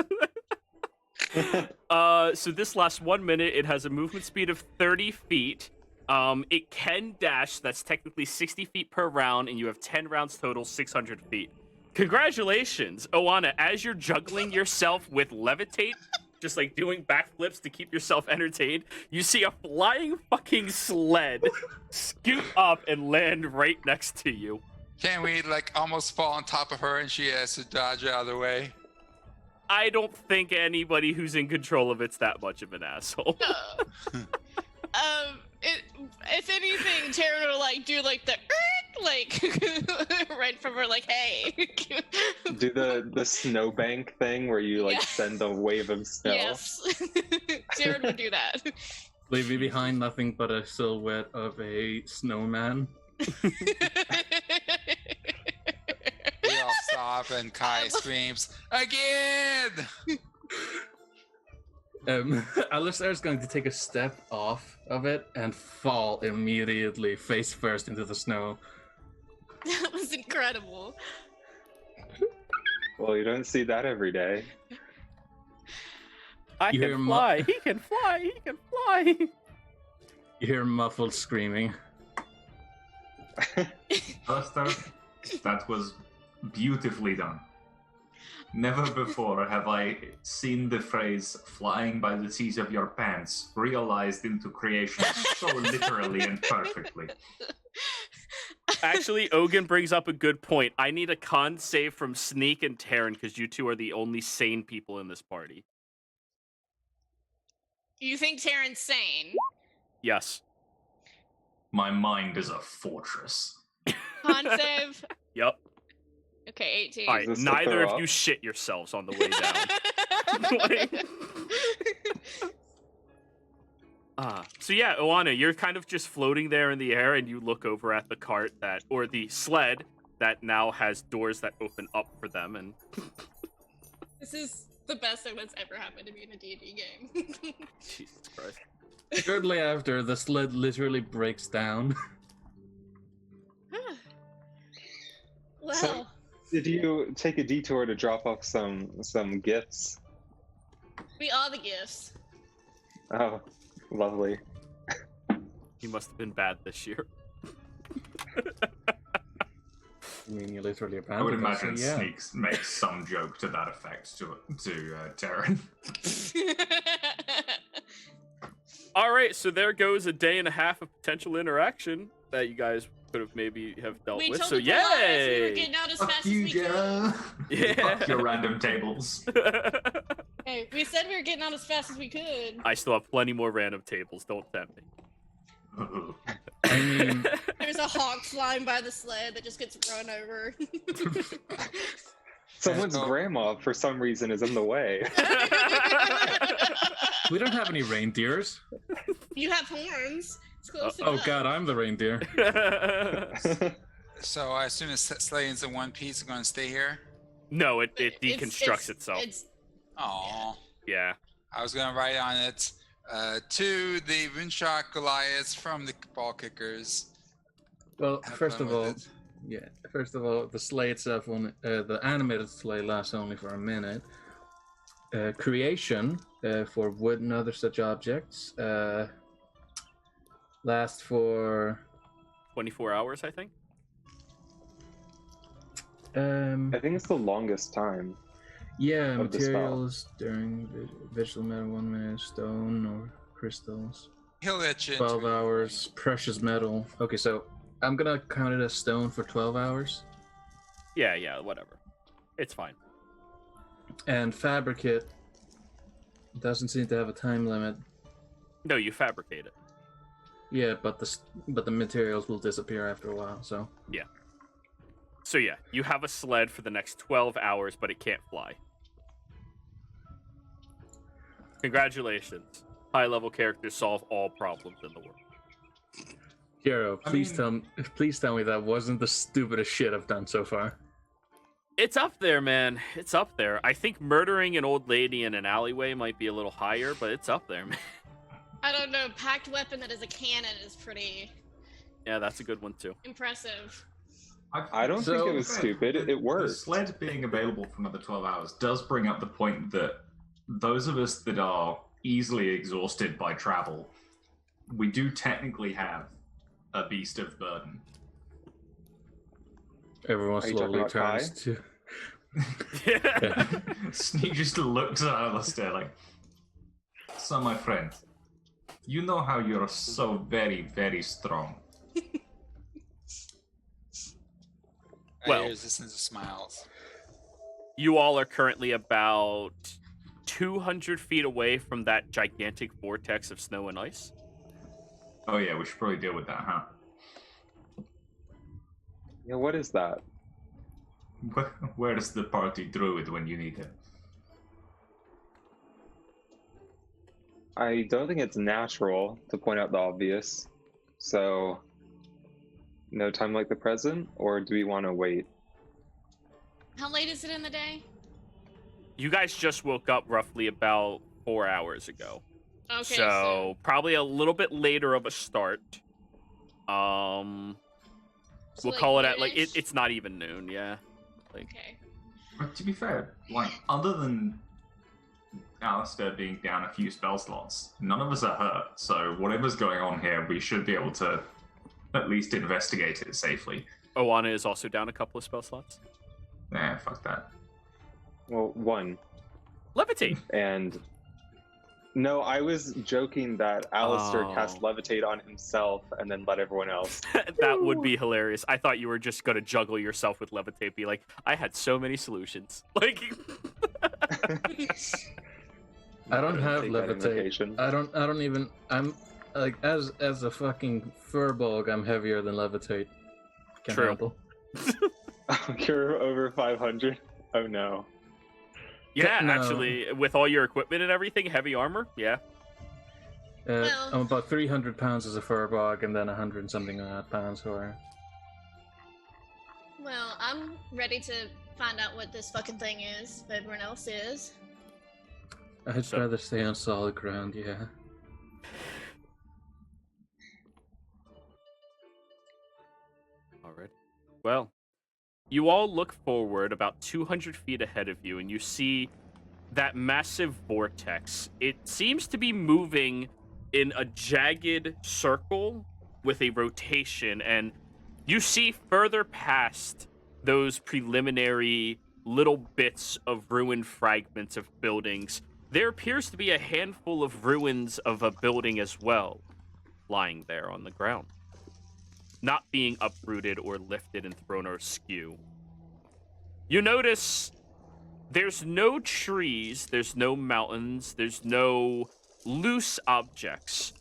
So this lasts 1 minute. It has a movement speed of 30 feet. It can dash. That's technically 60 feet per round, and you have 10 rounds total, 600 feet. Congratulations, Oana. As you're juggling yourself with levitate, just like doing backflips to keep yourself entertained, you see a flying fucking sled scoot up and land right next to you. Can we like almost fall on top of her and she has to dodge out of the way? I don't think anybody who's in control of it's that much of an asshole. If anything, Taryn will like do like the like right from her, like, hey. Do the snowbank thing where you like Yeah. send a wave of snow. Yes, Taryn would do that. Leave me behind nothing but a silhouette of a snowman. We all stop and Kai screams, again! Alistair's going to take a step off of it and fall immediately, face first into the snow. That was incredible. Well, you don't see that every day. I You hear can fly. He can fly. He can fly. You hear muffled screaming. Alistair, that was beautifully done. Never before have I seen the phrase flying by the seat of your pants realized into creation so literally and perfectly. Actually, Ogun brings up a good point. I need a con save from Sneak and Taryn because you two are the only sane people in this party. You think Taryn's sane? Yes. My mind is a fortress. Con save. Yep. Okay, 18. All right. this to Neither throw of up? you shit yourselves on the way down. So yeah, Oana, you're kind of just floating there in the air, and you look over at the cart or the sled that now has doors that open up for them, and This is the best thing that's ever happened to me in a D&D game. Jesus Christ. Shortly after, the sled literally breaks down. Well, So- Did you take a detour to drop off some gifts? we are the gifts. Oh, lovely. You must have been bad this year. I mean, you literally I would abandoned us, imagine so yeah. Sneaks makes some joke to that effect to Terran. All right, so there goes a day and a half of potential interaction that you guys could have maybe have dealt We with. told So the Polaris we were yay! getting out as Fuck fast you, as we could. Jera. Yeah. Fuck your random tables. Hey, we said we were getting out as fast as we could. I still have plenty more random tables. Don't tempt me. I mean, There's a hawk flying by the sled that just gets run over. Someone's Oh. grandma, for some reason, is in the way. we don't have any reindeers. You have horns. It's close Oh enough. god, I'm the reindeer. So I assume the slayings in one piece are going to stay here. No, it It's- deconstructs itself. It's Oh, Yeah. I was going to write on it. To the Runeshot Goliaths from the ball kickers. Well, Have first fun of with all, it. yeah. First of all, the sleigh itself, the animated sleigh lasts only for a minute. Creation for wood and other such objects lasts for 24 hours, I think. I think it's the longest time. yeah, of the spell. materials during vegetable matter 1 minute, stone or crystals. He'll itch into 12 it. hours, precious metal. Okay, so I'm gonna count it as stone for 12 hours. Yeah, whatever. It's fine. And fabricate doesn't seem to have a time limit. No, you fabricate it. Yeah, but the materials will disappear after a while. So So yeah, you have a sled for the next 12 hours, but it can't fly. Congratulations. High-level characters solve all problems in the world. Hero, I please mean- tell me that wasn't the stupidest shit I've done so far. It's up there, man. It's up there. I think murdering an old lady in an alleyway might be a little higher, but it's up there, man. I don't know. Packed weapon that is a cannon is pretty Yeah, that's a good one too. impressive. I don't think So- it was stupid. It The worked. sled being available for another 12 hours does bring up the point that those of us that are easily exhausted by travel, we do technically have a beast of burden. Everyone Are you talking slowly about turns to. Yeah. Sneak just looks at Alistair like, so my friend, you know how you're so very, very strong. Well- I hear resistance to smiles. You all are currently about 200 feet away from that gigantic vortex of snow and ice. Oh yeah, we should probably deal with that, huh? Yeah, what is that? Where's the party druid when you need it? I don't think it's natural to point out the obvious. So, no time like the present, or do we want to wait? How late is it in the day? You guys just woke up roughly about 4 hours ago. Okay, so probably a little bit later of a start. We'll like call it at like noonish? it's not even noon, yeah. Okay. But to be fair, like, other than Alistair being down a few spell slots, none of us are hurt, so whatever's going on here, we should be able to at least investigate it safely. Oana is also down a couple of spell slots. Nah, fuck that. Well, one. Levitate. And no, I was joking that Alistair Oh. cast levitate on himself and then let everyone else. That would be hilarious. I thought you were just gonna juggle yourself with levitate. Be like, I had so many solutions. Like, I don't have Take that levitate. invitation. I don't even. like as a fucking furbog, I'm heavier than levitate. Can True. handle. You're over 500. Oh no. Yeah, No. actually, with all your equipment and everything, heavy armor, yeah. Well- I'm about 300 pounds as a furbog, and then 100 and something pounds for. Well, I'm ready to find out what this fucking thing is, if everyone else is. I'd So- rather stay on solid ground. Yeah. Alright. Well, you all look forward about 200 feet ahead of you, and you see that massive vortex. It seems to be moving in a jagged circle with a rotation, and you see further past those preliminary little bits of ruined fragments of buildings. There appears to be a handful of ruins of a building as well, lying there on the ground, not being uprooted or lifted and thrown askew. You notice there's no trees, there's no mountains, there's no loose objects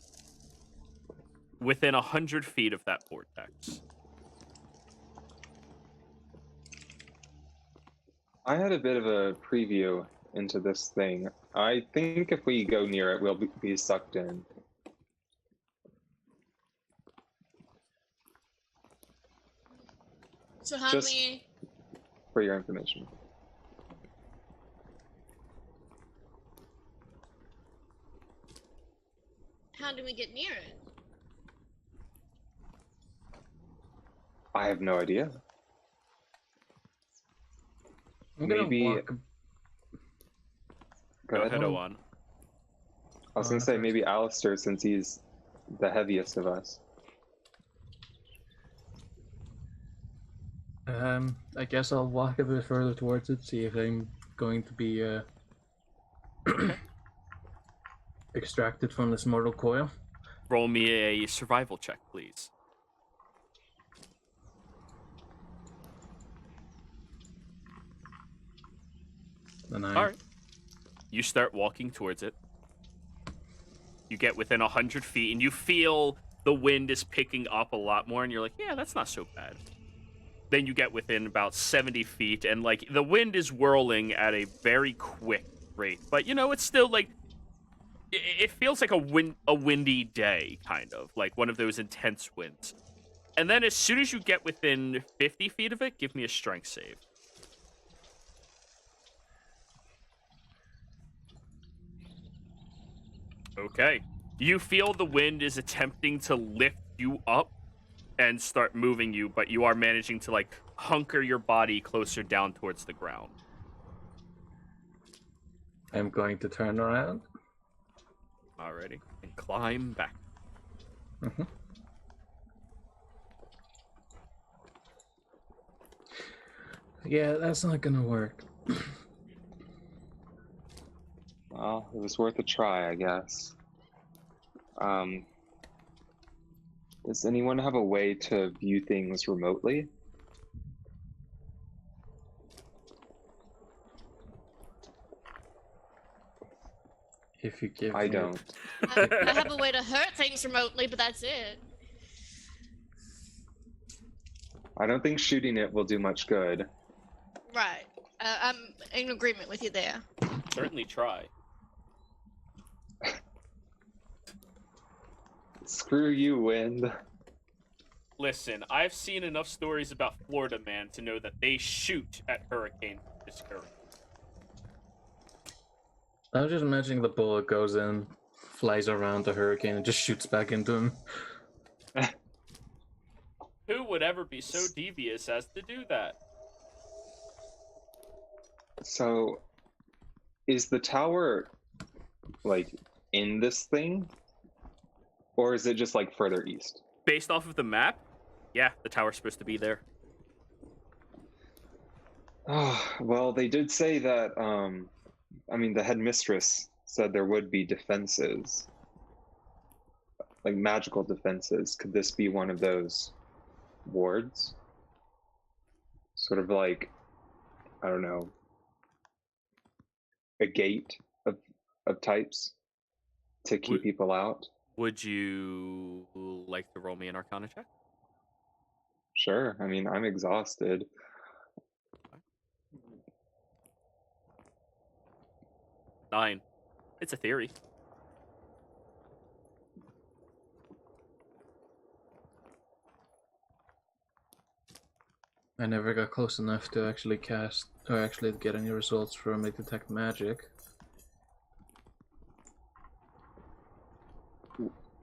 within 100 feet of that vortex. I had a bit of a preview into this thing. I think if we go near it, we'll be sucked in. So how Just- do we... For your information. How do we get near it? I have no idea. I'm gonna Maybe- walk. Go ahead, Owen. Owen. I was gonna say maybe Alistair, since he's the heaviest of us. I guess I'll walk a bit further towards it, see if I'm going to be extracted from this mortal coil. Roll me a survival check, please. And I, All right. You start walking towards it. You get within 100 feet, and you feel the wind is picking up a lot more, and you're like, yeah, that's not so bad. Then you get within about 70 feet, and, like, the wind is whirling at a very quick rate. But, you know, it's still, like, it feels like a windy day, kind of. Like, one of those intense winds. And then as soon as you get within 50 feet of it, give me a strength save. Okay. You feel the wind is attempting to lift you up and start moving you, but you are managing to, like, hunker your body closer down towards the ground. I'm going to turn around. Alrighty. And climb back. Mhm. Yeah, that's not gonna work. Well, it was worth a try, I guess. Does anyone have a way to view things remotely? If you give I me- don't. I have a way to hurt things remotely, but that's it. I don't think shooting it will do much good. Right. I'm in agreement with you there. Certainly try. Screw you, wind. Listen, I've seen enough stories about Florida Man to know that they shoot at hurricanes discouraged. I'm just imagining the bullet goes in, flies around the hurricane, and just shoots back into him. Who would ever be so devious as to do that? So, is the tower, like, in this thing? Or is it just, like, further east? Based off of the map, yeah, the tower's supposed to be there. Oh, well, they did say that, I mean, the headmistress said there would be defenses. Like, magical defenses. Could this be one of those wards? Sort of like, I don't know, a gate of types to keep Would- people out? Would you like to roll me an Arcana check? Sure. I mean, I'm exhausted. 9. It's a theory. I never got close enough to actually cast or actually get any results from a detect magic.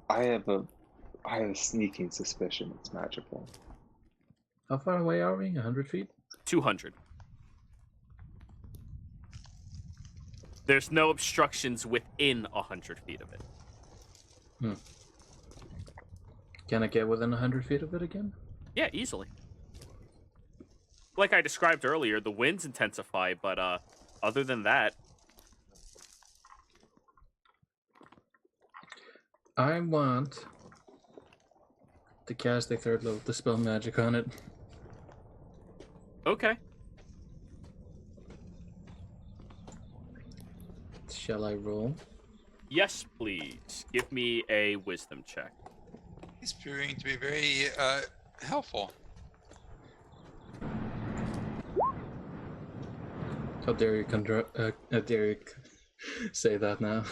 I have a sneaking suspicion it's magical. How far away are we? 100 feet? 200. There's no obstructions within 100 feet of it. Can I get within 100 feet of it again? Yeah, easily. Like I described earlier, the winds intensify, but other than that... I want to cast a 3rd level Dispel Magic on it. Okay. Shall I roll? Yes, please. Give me a wisdom check. He's proving to be very helpful. How dare you say that now?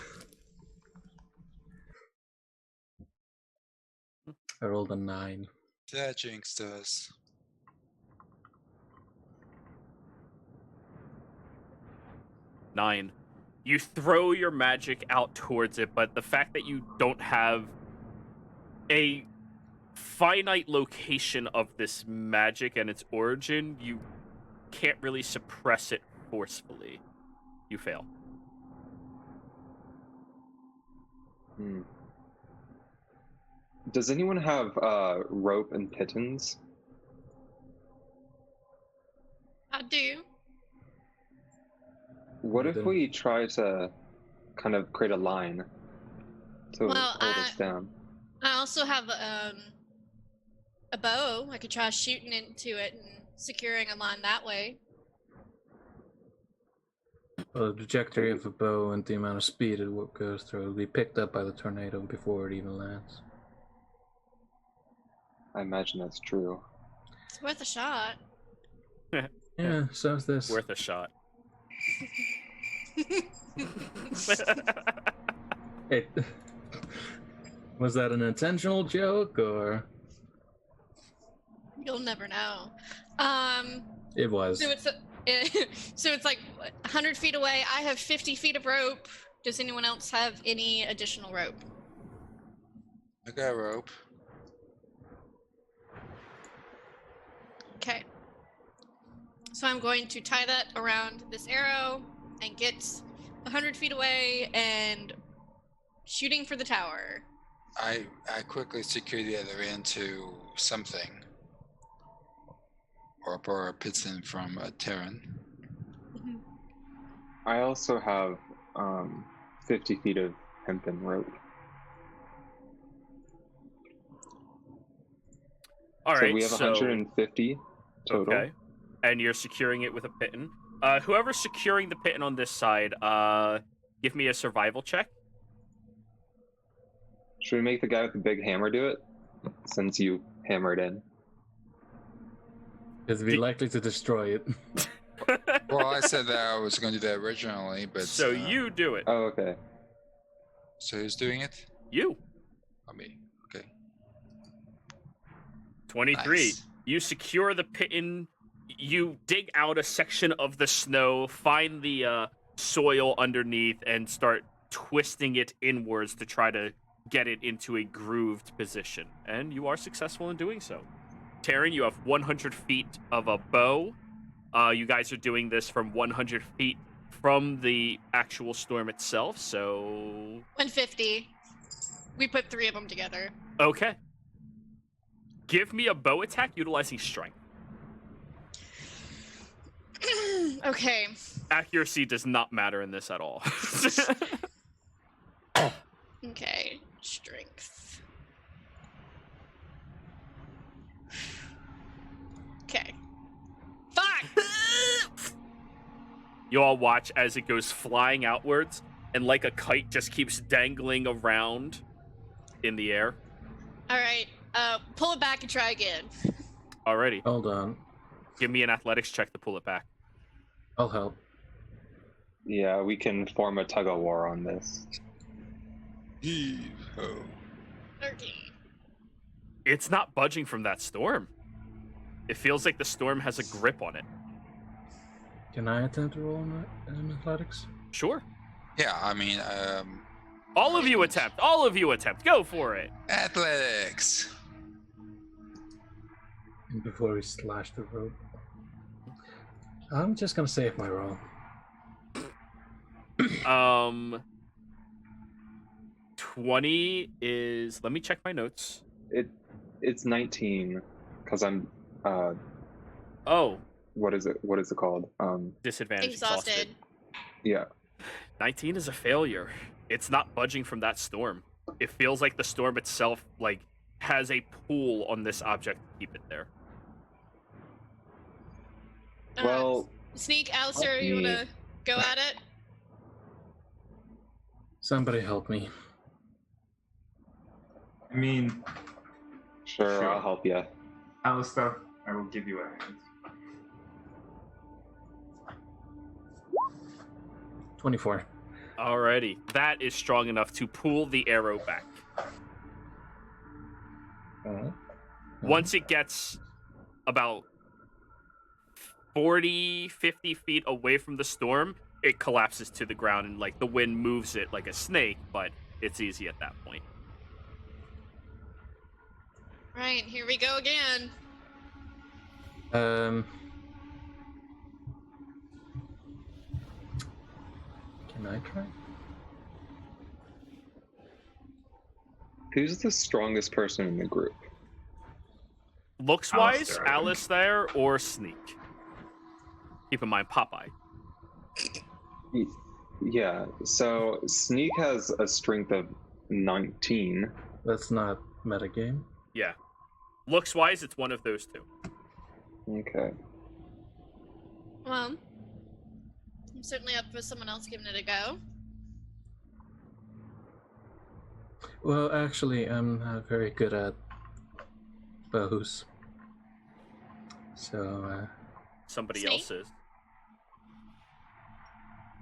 I rolled a 9. That jinxed us. Nine. You throw your magic out towards it, but the fact that you don't have a finite location of this magic and its origin, you can't really suppress it forcefully. You fail. Does anyone have rope and pittons? I do. What if we try to kind of create a line to Well, hold us down? I also have a bow. I could try shooting into it and securing a line that way. Well, the trajectory of a bow and the amount of speed it goes through will be picked up by the tornado before it even lands. I imagine that's true. It's worth a shot. Yeah, so is this. Worth a shot. Hey, was that an intentional joke or? You'll never know. It was. So it's like 100 feet away. I have 50 feet of rope. Does anyone else have any additional rope? I got a rope. Okay. So I'm going to tie that around this arrow and get 100 feet away and shooting for the tower. I quickly secure the other end to something. Or borrow a piston from Terran. I also have 50 feet of hempen rope. All So right, we have 150 total. Okay. And you're securing it with a piton. Whoever's securing the piton on this side, give me a survival check. Should we make the guy with the big hammer do it? Since you hammered in. It'd be likely to destroy it. Well, I said that I was going to do that originally, but... So you do it. Oh, okay. So who's doing it? You. Oh, me. Okay. 23. Nice. You secure the piton. You dig out a section of the snow, find the soil underneath, and start twisting it inwards to try to get it into a grooved position. And you are successful in doing so. Taryn, you have 100 feet of a bow. You guys are doing this from 100 feet from the actual storm itself, so... 150. We put 3 of them together. Okay. Give me a bow attack utilizing strength. Okay. Accuracy does not matter in this at all. Okay. Strength. Okay. Fuck! You all watch as it goes flying outwards, and like a kite just keeps dangling around in the air. All right. Pull it back and try again. Alrighty. Hold on. Give me an athletics check to pull it back. I'll help. Yeah, we can form a tug of war on this. Heave-ho. 13. It's not budging from that storm. It feels like the storm has a grip on it. Can I attempt to roll on that in athletics? Sure. Yeah, I mean, All of you attempt. All of you attempt. Go for it. athletics. And before we slash the rope, I'm just gonna save my roll. 20 is. Let me check my notes. It's 19 because I'm Oh, what is it called? disadvantage. Exhausted. Yeah. 19 is a failure. It's not budging from that storm. It feels like the storm itself, like, has a pull on this object to keep it there. Well, Sneak, Alistair, you me- wanna go at it? Somebody help me. I mean, sure, I'll help you. Alistair, I will give you a hand. 24. Alrighty. That is strong enough to pull the arrow back. Alright. Once it gets about 40, 50 feet away from the storm, it collapses to the ground and, like, the wind moves it like a snake, but it's easy at that point. Right, here we go again. Can I try? Who's the strongest person in the group? Looks-wise, Alistair, I think. Alistair or Sneak. Keep in mind Popeye. Yeah, so Sneak has a strength of 19. That's not metagame. Yeah. Looks-wise, it's one of those two. Okay. Well, I'm certainly up for someone else giving it a go. Well, actually, I'm very good at bows. So, Somebody Snake? else is.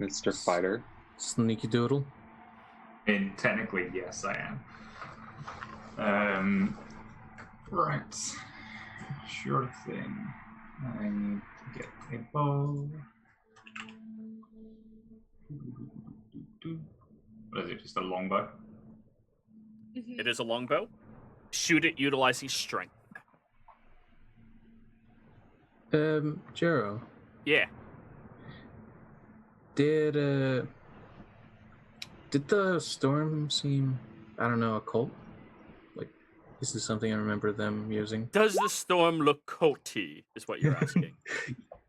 Mr. Fighter. sneaky doodle. And technically, yes, I am. Right. Sure thing. I need to get a bow. What is it? Just a longbow? It is a longbow. Shoot it utilizing strength. Jero, Yeah. did the storm seem, I don't know, occult? Like, is this something I remember them using? Does the storm look culty, is what you're asking.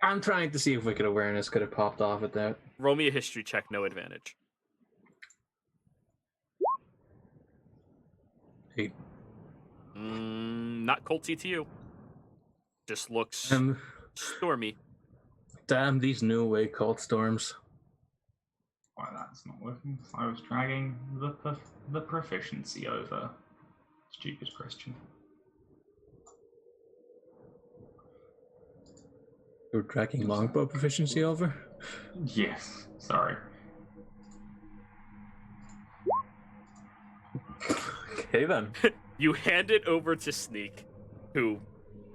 I'm trying to see if Wicked Awareness could have popped off at that. Roll me a history check, no advantage. 8. Not culty to you. Just looks stormy. Damn these new way cult storms. Why that's not working? I was dragging the proficiency over. Stupid question. You're tracking longbow proficiency over? Yes, sorry. Okay then. You hand it over to Sneak, who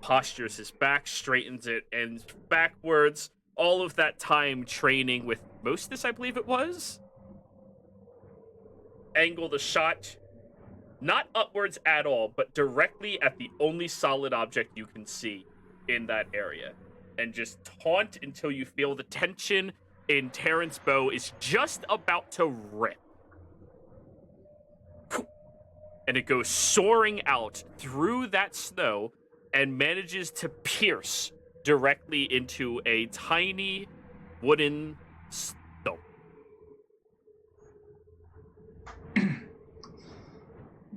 postures his back, straightens it, and backwards. All of that time training with Mostis, I believe it was. Angle the shot, not upwards at all, but directly at the only solid object you can see in that area. And just taunt until you feel the tension in Terrance's bow is just about to rip. And it goes soaring out through that snow and manages to pierce directly into a tiny wooden stone.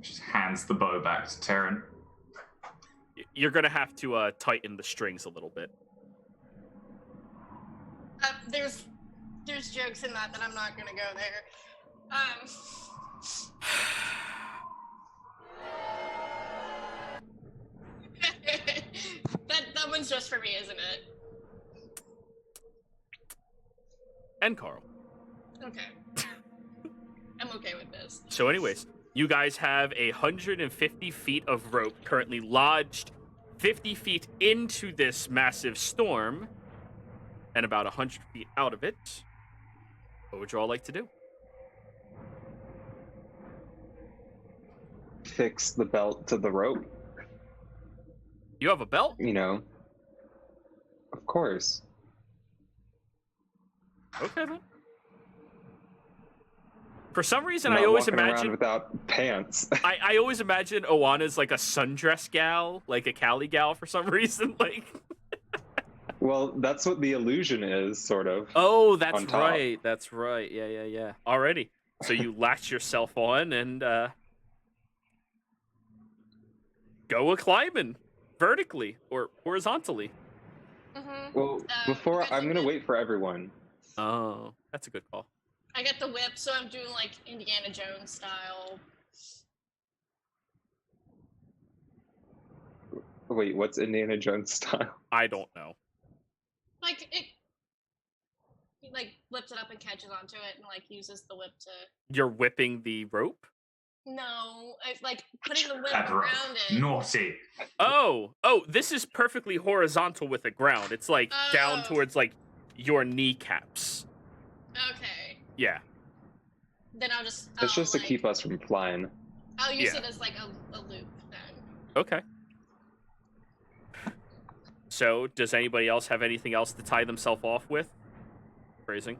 Just hands the bow back to Terran. You're going to have to tighten the strings a little bit. There's jokes in that I'm not gonna go there. one's just for me, isn't it? And Carl. Okay. I'm okay with this. So anyways, you guys have 150 feet of rope currently lodged 50 feet into this massive storm and about 100 feet out of it. What would you all like to do? Fix the belt to the rope, You have a belt? you know. Of course. Okay, then. For some reason, Not I always walking around imagine without pants. I always imagine Oana's like a sundress gal, like a Cali gal for some reason. Like, Well, that's what the illusion is, sort of. oh, that's On top. right. That's right. Yeah. Alrighty. So you latch yourself on and go a climbing vertically or horizontally. Mm-hmm. Well, before because I'm you gonna did- wait for everyone. Oh, that's a good call. I get the whip, so I'm doing like Indiana Jones style. Wait, what's Indiana Jones style? I don't know. Like it, he like flips it up and catches onto it, and like uses the whip to. You're whipping the rope? No, I like putting the whip That rope. around it. Naughty. Oh, this is perfectly horizontal with the ground. It's like down Oh. towards like your kneecaps. Okay, Yeah. then I'll just. It's just to like, keep us from flying. I'll use Yeah. it as like a loop then. Okay. So, does anybody else have anything else to tie themselves off with? Phrasing.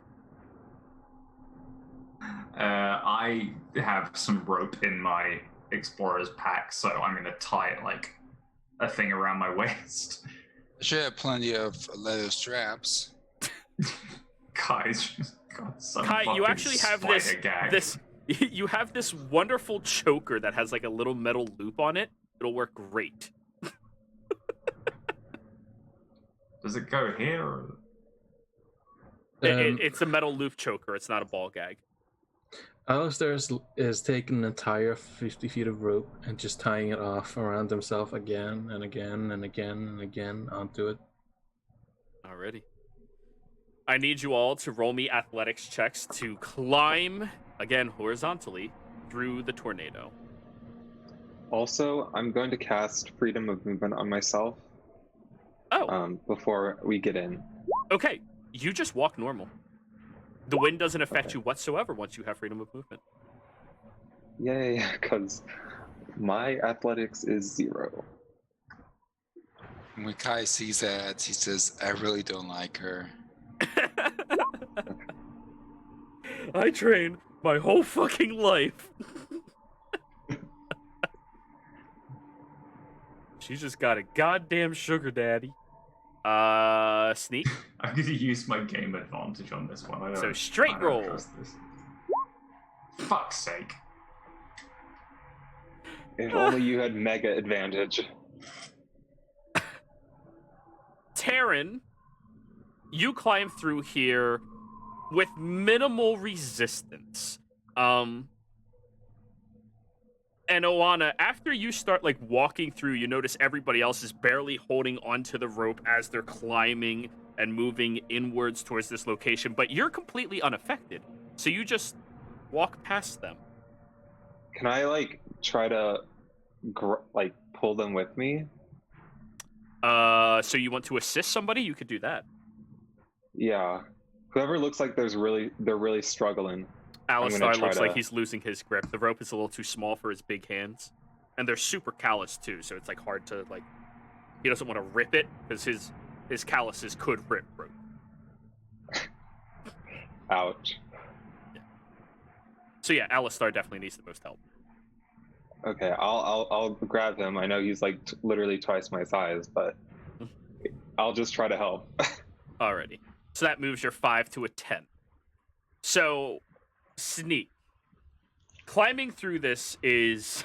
I have some rope in my explorer's pack, so I'm gonna tie it like a thing around my waist. I should have plenty of leather straps. Guys, got some Kai, you fucking actually have spider gag. this. You have this wonderful choker that has like a little metal loop on it. It'll work great. Does it go here? Or... It's a metal loop choker. It's not a ball gag. Alistair is taking an entire 50 feet of rope and just tying it off around himself again and again and again and again onto it. Alrighty. I need you all to roll me athletics checks to climb, again, horizontally, through the tornado. Also, I'm going to cast Freedom of Movement on myself Oh, before we get in. okay. You just walk normal. The wind doesn't affect Okay. you whatsoever once you have freedom of movement. Yay, because my athletics is 0. When Kai sees that, he says, I really don't like her. I trained my whole fucking life. She just got a goddamn sugar daddy. Sneak. I'm gonna use my game advantage on this one. I So don't, straight I don't roll. trust this. Fuck's sake. If only you had mega advantage. Taryn, you climb through here with minimal resistance. And Oana, after you start like walking through, you notice everybody else is barely holding onto the rope as they're climbing and moving inwards towards this location, but you're completely unaffected. So you just walk past them. Can I like try to pull them with me? So you want to assist somebody? You could do that. Yeah. Whoever looks like they're really struggling. Alistar try looks like to- he's losing his grip. The rope is a little too small for his big hands. And they're super callous too, so it's like hard to like he doesn't want to rip it because his calluses could rip rope. Ouch. So yeah, Alistar definitely needs the most help. Okay, I'll grab him. I know he's like literally twice my size, but I'll just try to help. Alrighty. So that moves your 5 to a 10. So Sneak. Climbing through this is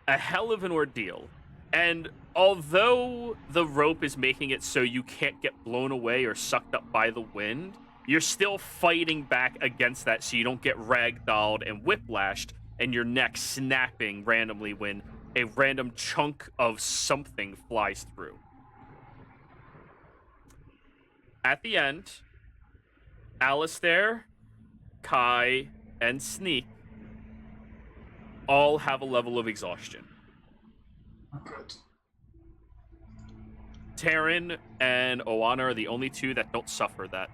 a hell of an ordeal. And although the rope is making it so you can't get blown away or sucked up by the wind, you're still fighting back against that so you don't get ragdolled and whiplashed and your neck snapping randomly when a random chunk of something flies through. At the end, Alistair, Kai, and Sneak all have a level of exhaustion. Good. Taryn and Oana are the only two that don't suffer that.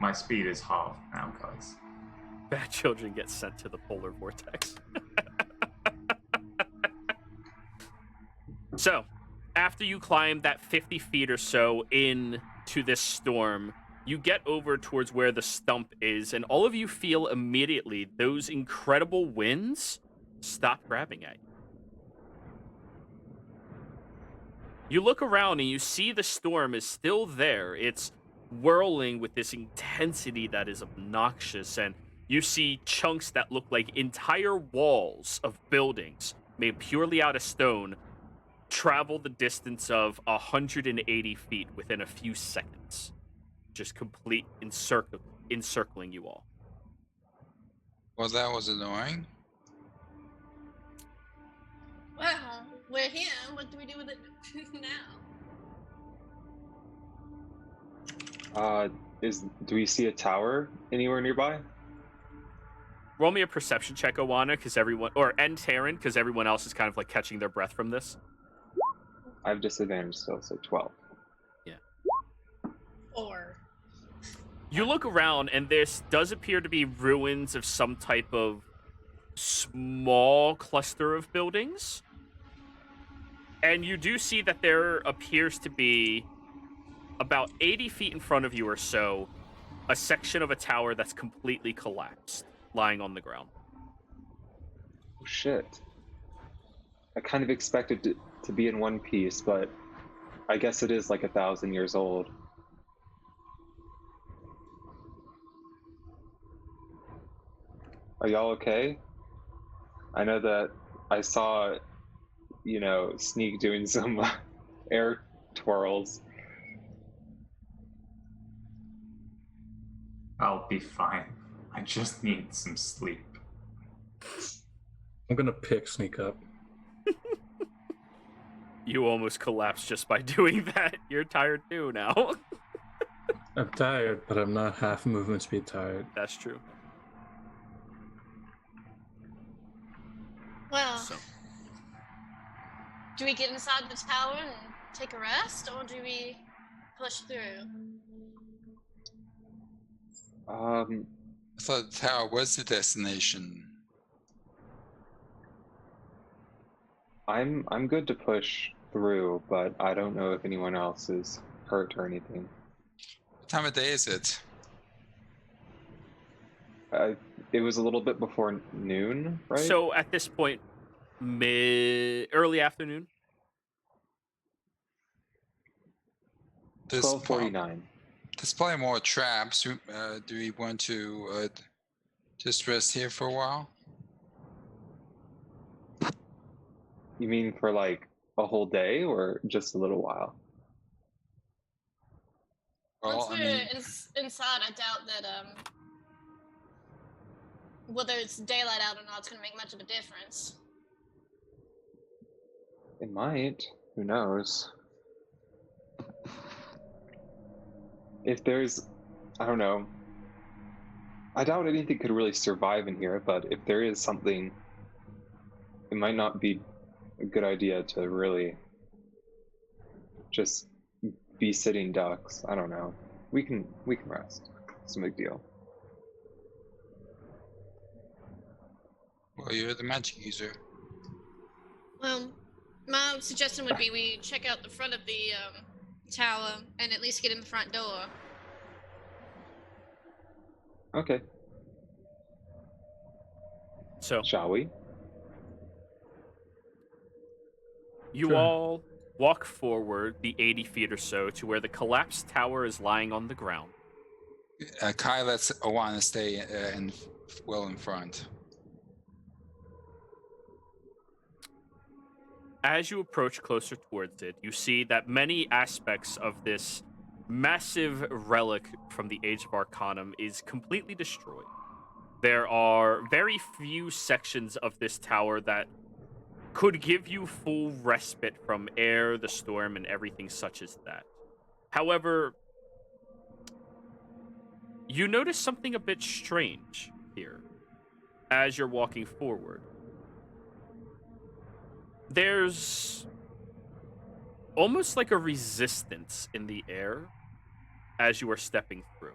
My speed is half now, guys. Bad children get sent to the polar vortex. So, after you climb that 50 feet or so into this storm, you get over towards where the stump is, and all of you feel immediately those incredible winds stop grabbing at you. You look around and you see the storm is still there. It's whirling with this intensity that is obnoxious, and you see chunks that look like entire walls of buildings made purely out of stone travel the distance of 180 feet within a few seconds. Just complete encircling you all. Well, that was annoying. Well, we're here. What do we do with it now? Do we see a tower anywhere nearby? Roll me a perception check, Oana, and Taryn, because everyone else is kind of like catching their breath from this. I have disadvantage still, so 12. Yeah. 4. You look around, and this does appear to be ruins of some type of small cluster of buildings. And you do see that there appears to be about 80 feet in front of you or so, a section of a tower that's completely collapsed, lying on the ground. Oh, shit. I kind of expected it to be in one piece, but I guess it is like 1,000 years old. Are y'all okay? I know that I saw, Sneak doing some air twirls. I'll be fine. I just need some sleep. I'm gonna pick Sneak up. You almost collapsed just by doing that. You're tired too now. I'm tired, but I'm not half movement speed tired. That's true. Well, So, do we get inside the tower and take a rest, or do we push through? I thought the tower was the destination. I'm good to push through, but I don't know if anyone else is hurt or anything. What time of day is it? It was a little bit before noon, right? So at this point, early afternoon. There's 12:49. There's probably more traps. Do we want to just rest here for a while? You mean for like a whole day or just a little while? Well, Once I we're mean, inside, I doubt that whether it's daylight out or not, it's gonna make much of a difference. It might. Who knows? If there's, I don't know. I doubt anything could really survive in here, but if there is something, it might not be a good idea to really just be sitting ducks. I don't know. We can rest. It's no big deal. well, you're the magic user. Well, my suggestion would be we check out the front of the tower and at least get in the front door. Okay. So Shall we? you Sure. all walk forward the 80 feet or so to where the collapsed tower is lying on the ground. Kai lets Oana stay well in front. As you approach closer towards it, you see that many aspects of this massive relic from the Age of Arcanum is completely destroyed. There are very few sections of this tower that could give you full respite from air, the storm, and everything such as that. However, you notice something a bit strange here as you're walking forward. There's almost like a resistance in the air as you are stepping through.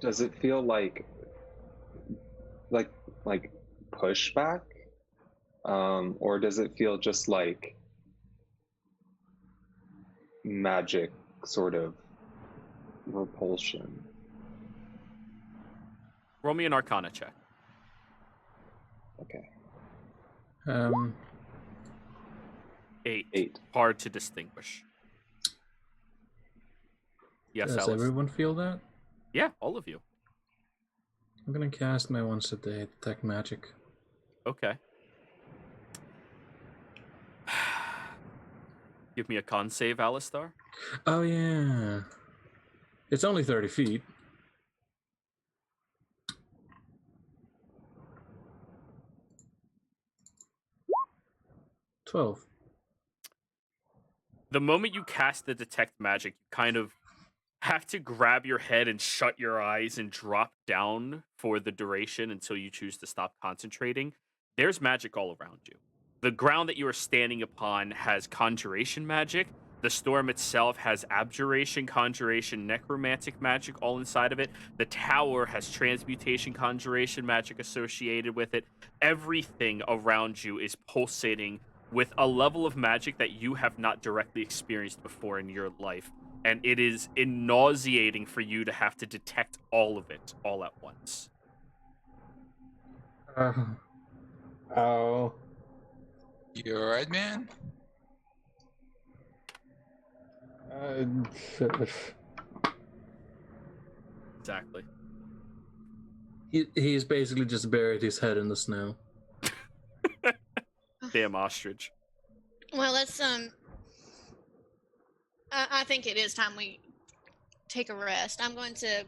Does it feel like pushback? Or does it feel just like magic sort of repulsion? Roll me an Arcana check. Okay. 8. 8. Hard to distinguish. Yes, Does Alice. everyone feel that? Yeah, all of you. I'm gonna cast my once a day detect magic. Okay. Give me a con save, Alistar. Oh yeah. It's only 30 feet. $12. The moment you cast the detect magic, you kind of have to grab your head and shut your eyes and drop down for the duration until you choose to stop concentrating. There's magic all around you. The ground that you are standing upon has conjuration magic. The storm itself has abjuration, conjuration, necromantic magic all inside of it. The tower has transmutation, conjuration magic associated with it. Everything around you is pulsating with a level of magic that you have not directly experienced before in your life. And it is nauseating for you to have to detect all of it all at once. Oh. You alright, man? Exactly. He's basically just buried his head in the snow. Damn ostrich. Well, let's I think it is time we take a rest. I'm going to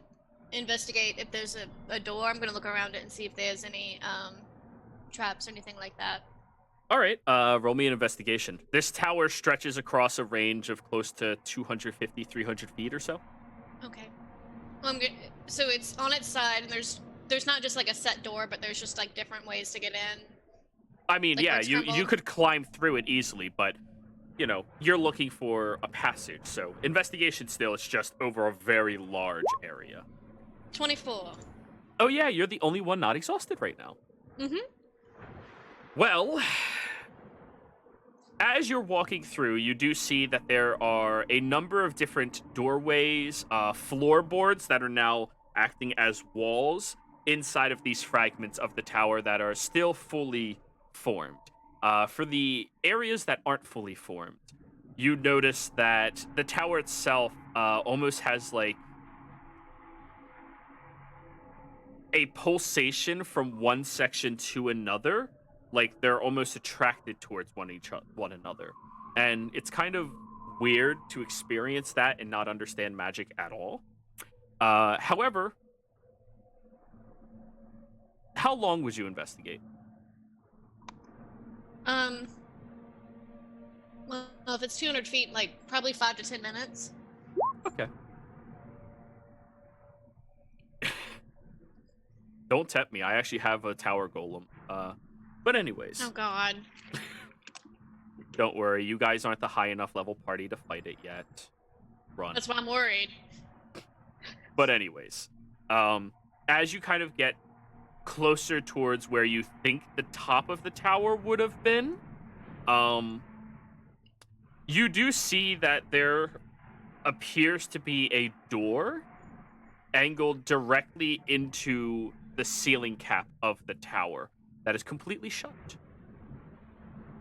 investigate if there's a door. I'm going to look around it and see if there's any traps or anything like that. All right, roll me an investigation. This tower stretches across a range of close to 250, 300 feet or so. Okay. Well, so it's on its side, and there's not just like a set door, but there's just like different ways to get in. I mean, Like yeah, what's you crumbled? could climb through it easily, but, you know, you're looking for a passage. So investigation still, it's just over a very large area. 24. Oh, yeah, you're the only one not exhausted right now. Mm-hmm. Well, as you're walking through, you do see that there are a number of different doorways, floorboards that are now acting as walls inside of these fragments of the tower that are still fully formed. For the areas that aren't fully formed, you notice that the tower itself almost has like a pulsation from one section to another, like they're almost attracted towards one another, and it's kind of weird to experience that and not understand magic at all. However, how long would you investigate? Well, if it's 200 feet, like probably 5 to 10 minutes. Okay. Don't tempt me. I actually have a tower golem. But anyways. Oh God. Don't worry. You guys aren't the high enough level party to fight it yet. Run. That's why I'm worried. But anyways, as you kind of get closer towards where you think the top of the tower would have been, you do see that there appears to be a door angled directly into the ceiling cap of the tower that is completely shut.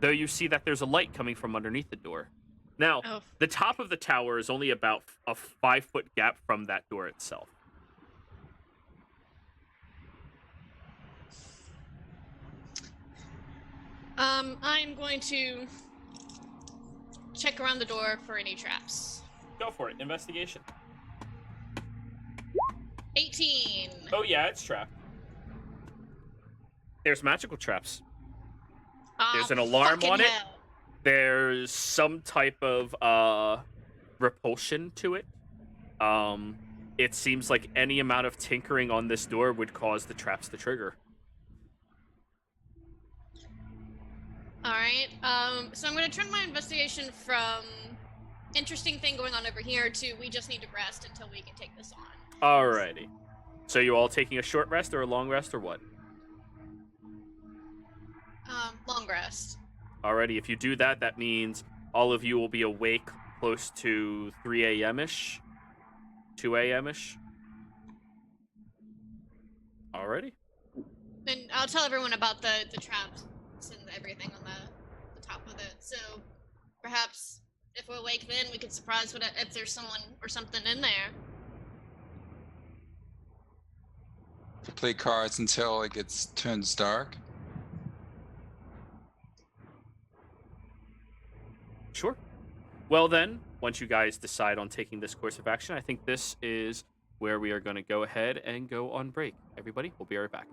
Though you see that there's a light coming from underneath the door. Now, Oh. the top of the tower is only about a 5-foot gap from that door itself. I'm going to check around the door for any traps. Go for it. Investigation. 18. Oh, yeah, it's trapped. There's magical traps. There's an Oh, alarm fucking on it. hell. There's some type of repulsion to it. It seems like any amount of tinkering on this door would cause the traps to trigger. All right. So I'm gonna turn my investigation from interesting thing going on over here to we just need to rest until we can take this on. Alrighty. So you all taking a short rest or a long rest or what? Long rest. Alrighty, if you do that, that means all of you will be awake close to 3 a.m.-ish, 2 a.m.-ish. Alrighty. And I'll tell everyone about the traps and everything on the top of it. So perhaps if we're awake then, we could surprise if there's someone or something in there. Play cards until it turns dark. Sure. Well then, once you guys decide on taking this course of action, I think this is where we are going to go ahead and go on break. Everybody, we'll be right back.